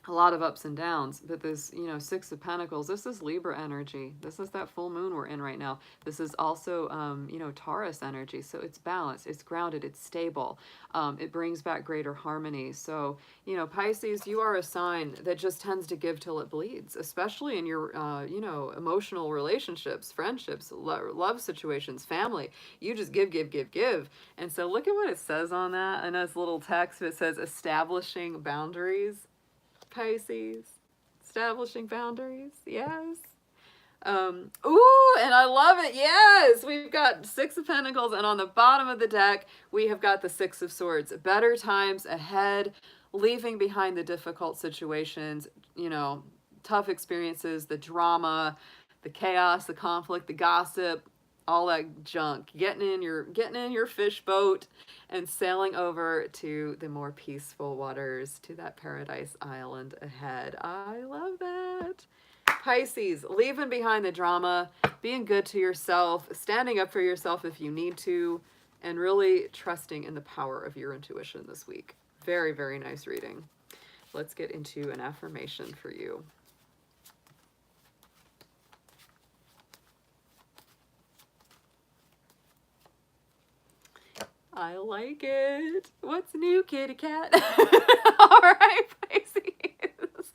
a lot of ups and downs, but this, you know, Six of Pentacles, this is Libra energy. This is that full moon we're in right now. This is also, you know, Taurus energy. So it's balanced, it's grounded, it's stable. It brings back greater harmony. So, you know, Pisces, you are a sign that just tends to give till it bleeds, especially in your, you know, emotional relationships, friendships, love situations, family. You just give, give, give, give. And so look at what it says on that. In this little text, it says establishing boundaries. Pisces, establishing boundaries, yes. Ooh, and I love it, yes! We've got Six of Pentacles, and on the bottom of the deck, we have got the Six of Swords. Better times ahead, leaving behind the difficult situations, you know, tough experiences, the drama, the chaos, the conflict, the gossip, all that junk, getting in your fish boat and sailing over to the more peaceful waters, to that paradise island ahead. I love that. Pisces, leaving behind the drama, being good to yourself, standing up for yourself if you need to, and really trusting in the power of your intuition this week. Very, very nice reading. Let's get into an affirmation for you. I like it. What's new, kitty cat? All right, Pisces.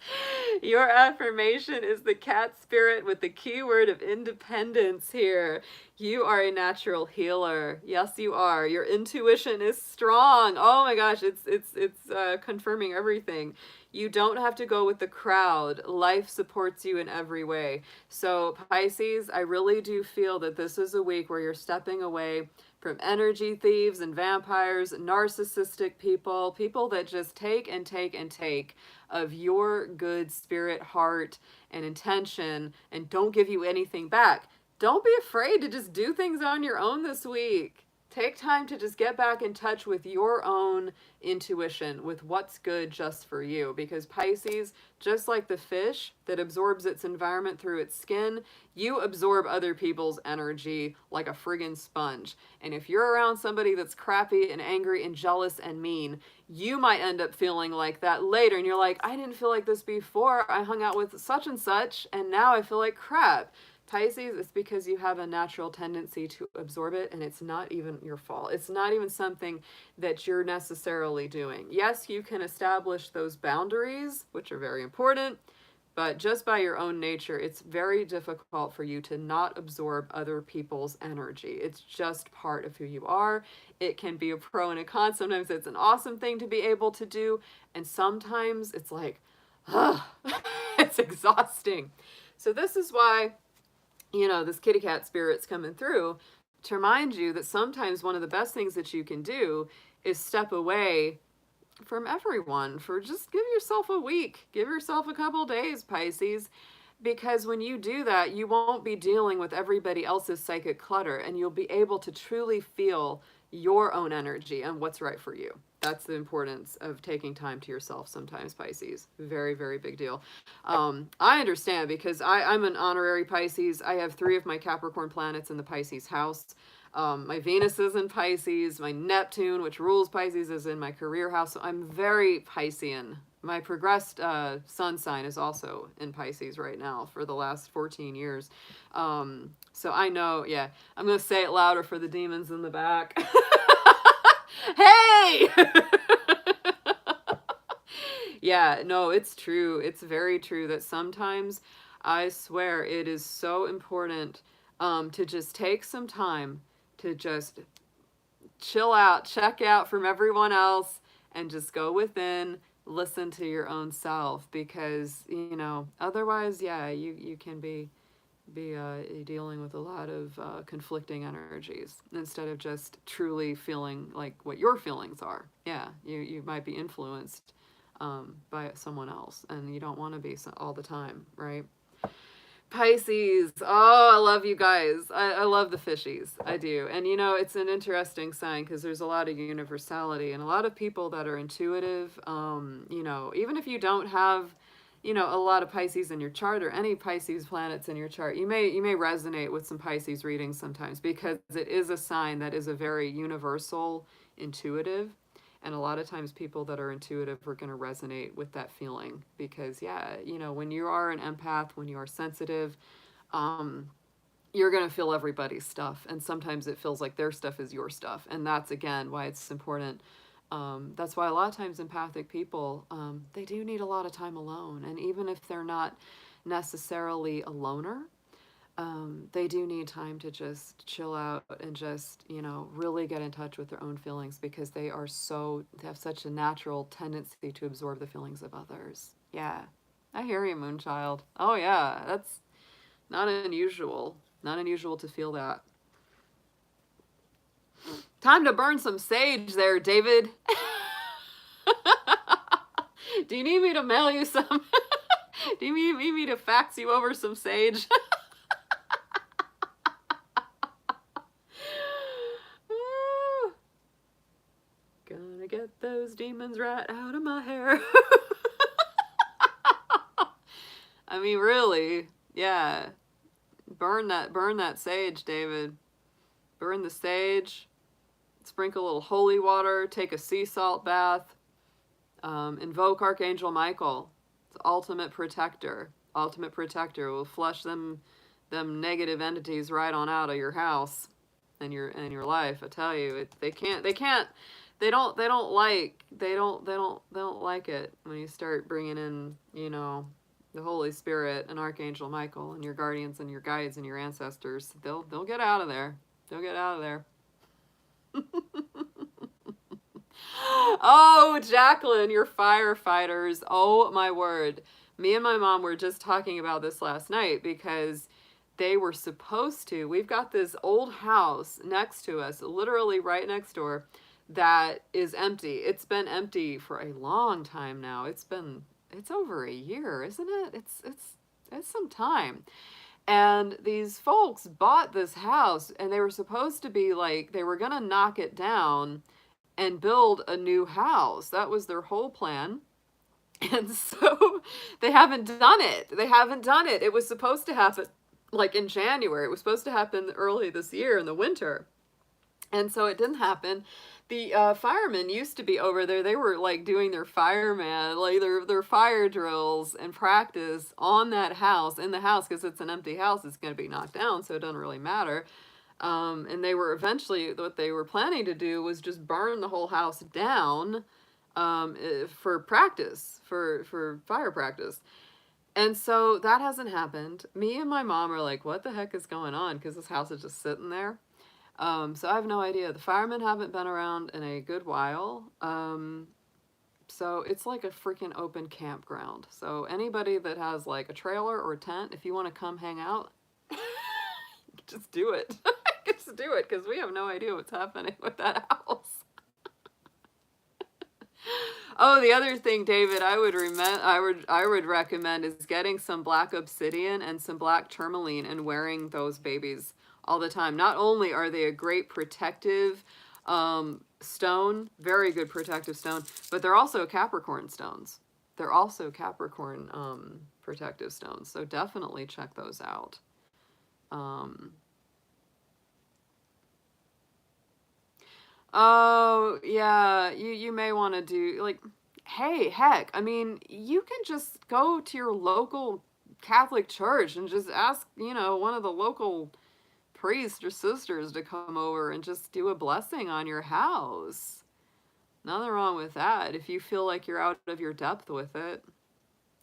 Your affirmation is the cat spirit with the keyword of independence here. You are a natural healer. Yes, you are. Your intuition is strong. Oh my gosh, it's confirming everything. You don't have to go with the crowd. Life supports you in every way. So Pisces, I really do feel that this is a week where you're stepping away from energy thieves and vampires, narcissistic people, people that just take and take and take of your good spirit, heart, and intention, and don't give you anything back. Don't be afraid to just do things on your own this week. Take time to just get back in touch with your own intuition, with what's good just for you. Because Pisces, just like the fish that absorbs its environment through its skin, you absorb other people's energy like a friggin' sponge. And if you're around somebody that's crappy and angry and jealous and mean, you might end up feeling like that later. And you're like, I didn't feel like this before. I hung out with such and such, and now I feel like crap. Pisces, it's because you have a natural tendency to absorb it, and it's not even your fault. It's not even something that you're necessarily doing. Yes, you can establish those boundaries, which are very important, but just by your own nature, it's very difficult for you to not absorb other people's energy. It's just part of who you are. It can be a pro and a con. Sometimes it's an awesome thing to be able to do, and sometimes it's like, it's exhausting. So this is why, you know, this kitty cat spirit's coming through to remind you that sometimes one of the best things that you can do is step away from everyone for just give yourself a week, give yourself a couple days, Pisces, because when you do that, you won't be dealing with everybody else's psychic clutter, and you'll be able to truly feel your own energy and what's right for you. That's the importance of taking time to yourself sometimes, Pisces. Very, very big deal. I understand because I'm an honorary Pisces. I have 3 of my Capricorn planets in the Pisces house. My Venus is in Pisces. My Neptune, which rules Pisces, is in my career house. So I'm very Piscean. My progressed sun sign is also in Pisces right now for the last 14 years. So I know, yeah, I'm going to say it louder for the demons in the back. Hey! Yeah, no, it's true. It's very true that sometimes, I swear, it is so important to just take some time to just chill out, check out from everyone else, and just go within, listen to your own self, because, you know, otherwise, yeah, you can be dealing with a lot of conflicting energies instead of just truly feeling like what your feelings are. Yeah, you might be influenced by someone else, and you don't want to be all the time, right? Pisces, oh, I love you guys. I love the fishies. I do. And, you know, it's an interesting sign because there's a lot of universality and a lot of people that are intuitive, you know, even if you don't have you know, a lot of Pisces in your chart, or any Pisces planets in your chart, you may resonate with some Pisces readings sometimes, because it is a sign that is a very universal, intuitive, and a lot of times people that are intuitive are going to resonate with that feeling, because yeah, you know, when you are an empath, when you are sensitive, you're going to feel everybody's stuff, and sometimes it feels like their stuff is your stuff, and that's again why it's important. That's why a lot of times empathic people, they do need a lot of time alone, and even if they're not necessarily a loner, they do need time to just chill out and just, you know, really get in touch with their own feelings, because they have such a natural tendency to absorb the feelings of others. Yeah, I hear you, Moonchild. Oh yeah, that's not unusual. Not unusual to feel that. Time to burn some sage there, David. Do you need me to mail you some? Do you need me to fax you over some sage? Gonna get those demons right out of my hair. I mean, really, yeah. Burn that sage, David. Burn the sage. Sprinkle a little holy water. Take a sea salt bath. Invoke Archangel Michael. It's ultimate protector. Ultimate protector will flush them negative entities right on out of your house and your life. I tell you, they don't like it when you start bringing in, you know, the Holy Spirit and Archangel Michael and your guardians and your guides and your ancestors. They'll get out of there. They'll get out of there. Oh, Jacqueline, your firefighters. Oh my word. Me and my mom were just talking about this last night, because they were supposed to. We've got this old house next to us, literally right next door, that is empty. It's been empty for a long time now. It's over a year, isn't it? It's some time. And these folks bought this house, and they were supposed to be like, they were going to knock it down and build a new house. That was their whole plan. And so they haven't done it. They haven't done it. It was supposed to happen like in January. It was supposed to happen early this year in the winter. And so it didn't happen. The firemen used to be over there. They were like doing their fireman, like their fire drills and practice on that house, in the house, because it's an empty house. It's going to be knocked down, so it doesn't really matter. And they were eventually, what they were planning to do was just burn the whole house down for practice, for fire practice. And so that hasn't happened. Me and my mom are like, what the heck is going on? Because this house is just sitting there. So I have no idea. The firemen haven't been around in a good while. So it's like a freaking open campground. So anybody that has like a trailer or a tent, if you want to come hang out, just do it. Just do it, because we have no idea what's happening with that house. Oh, the other thing, David, I would recommend is getting some black obsidian and some black tourmaline and wearing those babies all the time. Not only are they a great protective stone, very good protective stone, but they're also Capricorn stones. They're also Capricorn protective stones. So definitely check those out. Oh, yeah, you may want to do, like, hey, heck, I mean, you can just go to your local Catholic church and just ask, you know, one of the local priests or sisters to come over and just do a blessing on your house. Nothing wrong with that if you feel like you're out of your depth with it.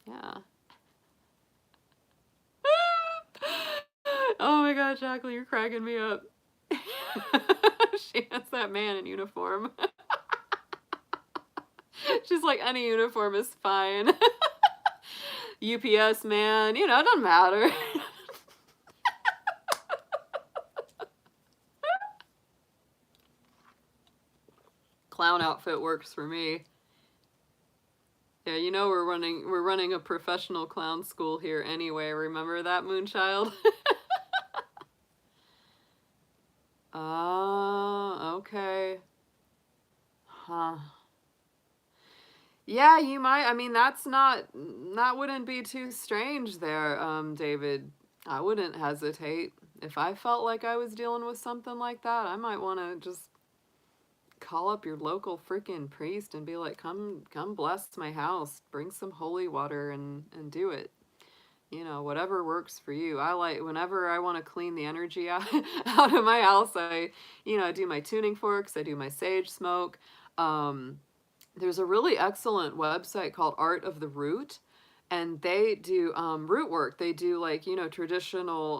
Yeah. Oh my God, Jacqueline, you're cracking me up. She has that man in uniform. She's like, any uniform is fine. UPS man, you know, it doesn't matter. Clown outfit works for me. Yeah, you know, we're running a professional clown school here anyway. Remember that, Moonchild? Oh, okay. Huh. Yeah, you might. I mean, that wouldn't be too strange there, David. I wouldn't hesitate. If I felt like I was dealing with something like that, I might want to just call up your local freaking priest and be like, come bless my house. Bring some holy water and do it. You know, whatever works for you. I like, whenever I want to clean the energy out, out of my house, I do my tuning forks, I do my sage smoke. Um, there's a really excellent website called Art of the Root, and they do root work. They do, like, traditional,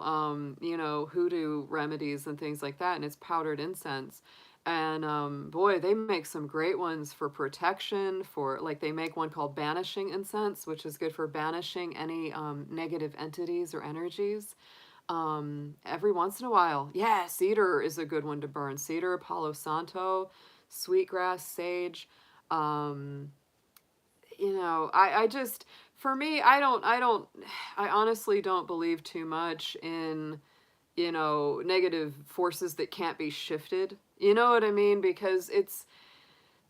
hoodoo remedies and things like that, and it's powdered incense. And boy, they make some great ones for protection. For, like, they make one called banishing incense, which is good for banishing any negative entities or energies. Every once in a while, yeah, cedar is a good one to burn. Cedar, Palo Santo, sweetgrass, sage. Um, I just, for me, I honestly don't believe too much in, negative forces that can't be shifted. You know what I mean? Because it's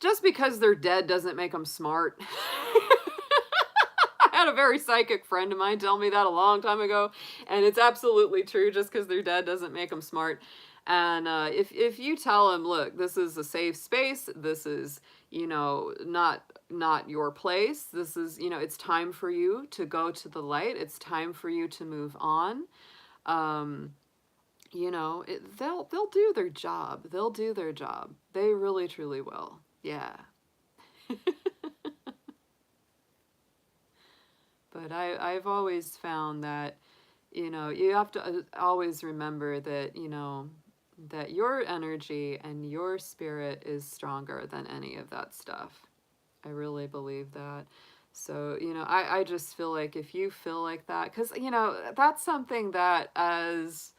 just because they're dead doesn't make them smart. I had a very psychic friend of mine tell me that a long time ago, and it's absolutely true. Just because they're dead doesn't make them smart. And if you tell them, look, this is a safe space, this is, not your place. This is, it's time for you to go to the light. It's time for you to move on. Um, they'll do their job. They'll do their job. They really truly will. Yeah. But I've always found that, you have to always remember that, that your energy and your spirit is stronger than any of that stuff. I really believe that. So, I just feel like if you feel like that, because, that's something that, as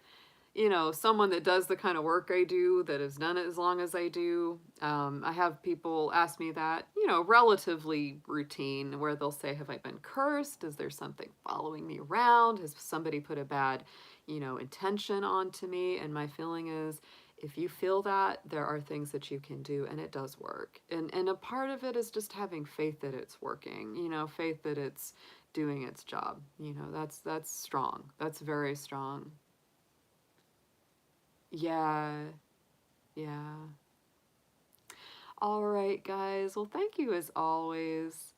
someone that does the kind of work I do, that has done it as long as I do, I have people ask me that, relatively routine, where they'll say, have I been cursed? Is there something following me around? Has somebody put a bad, intention onto me? And my feeling is, if you feel that, there are things that you can do, and it does work. And a part of it is just having faith that it's working, faith that it's doing its job. That's strong. That's very strong. Yeah, yeah. All right, guys. Well, thank you as always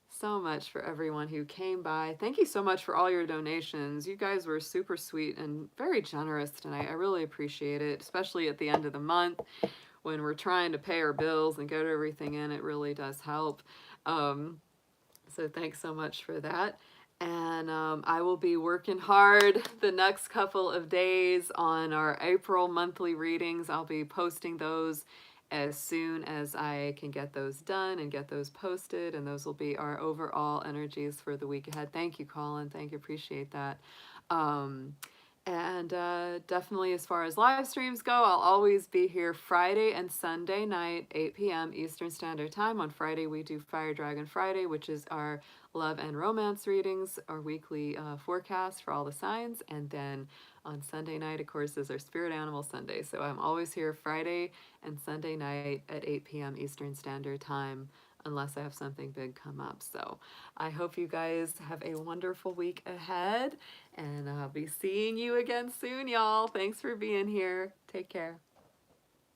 so much for everyone who came by. Thank you so much for all your donations. You guys were super sweet and very generous tonight. I really appreciate it, especially at the end of the month when we're trying to pay our bills and get everything in. It really does help. Um, So thanks so much for that. And I will be working hard the next couple of days on our April monthly readings. I'll be posting those as soon as I can get those done and get those posted. And those will be our overall energies for the week ahead. Thank you, Colin. Thank you. Appreciate that. Um, and definitely, as far as live streams go, I'll always be here Friday and Sunday night, 8 p.m. Eastern Standard Time. On Friday, we do Fire Dragon Friday, which is our love and romance readings, our weekly forecast for all the signs. And then on Sunday night, of course, is our Spirit Animal Sunday. So I'm always here Friday and Sunday night at 8 p.m. Eastern Standard Time, unless I have something big come up. So I hope you guys have a wonderful week ahead, and I'll be seeing you again soon, y'all. Thanks for being here. Take care.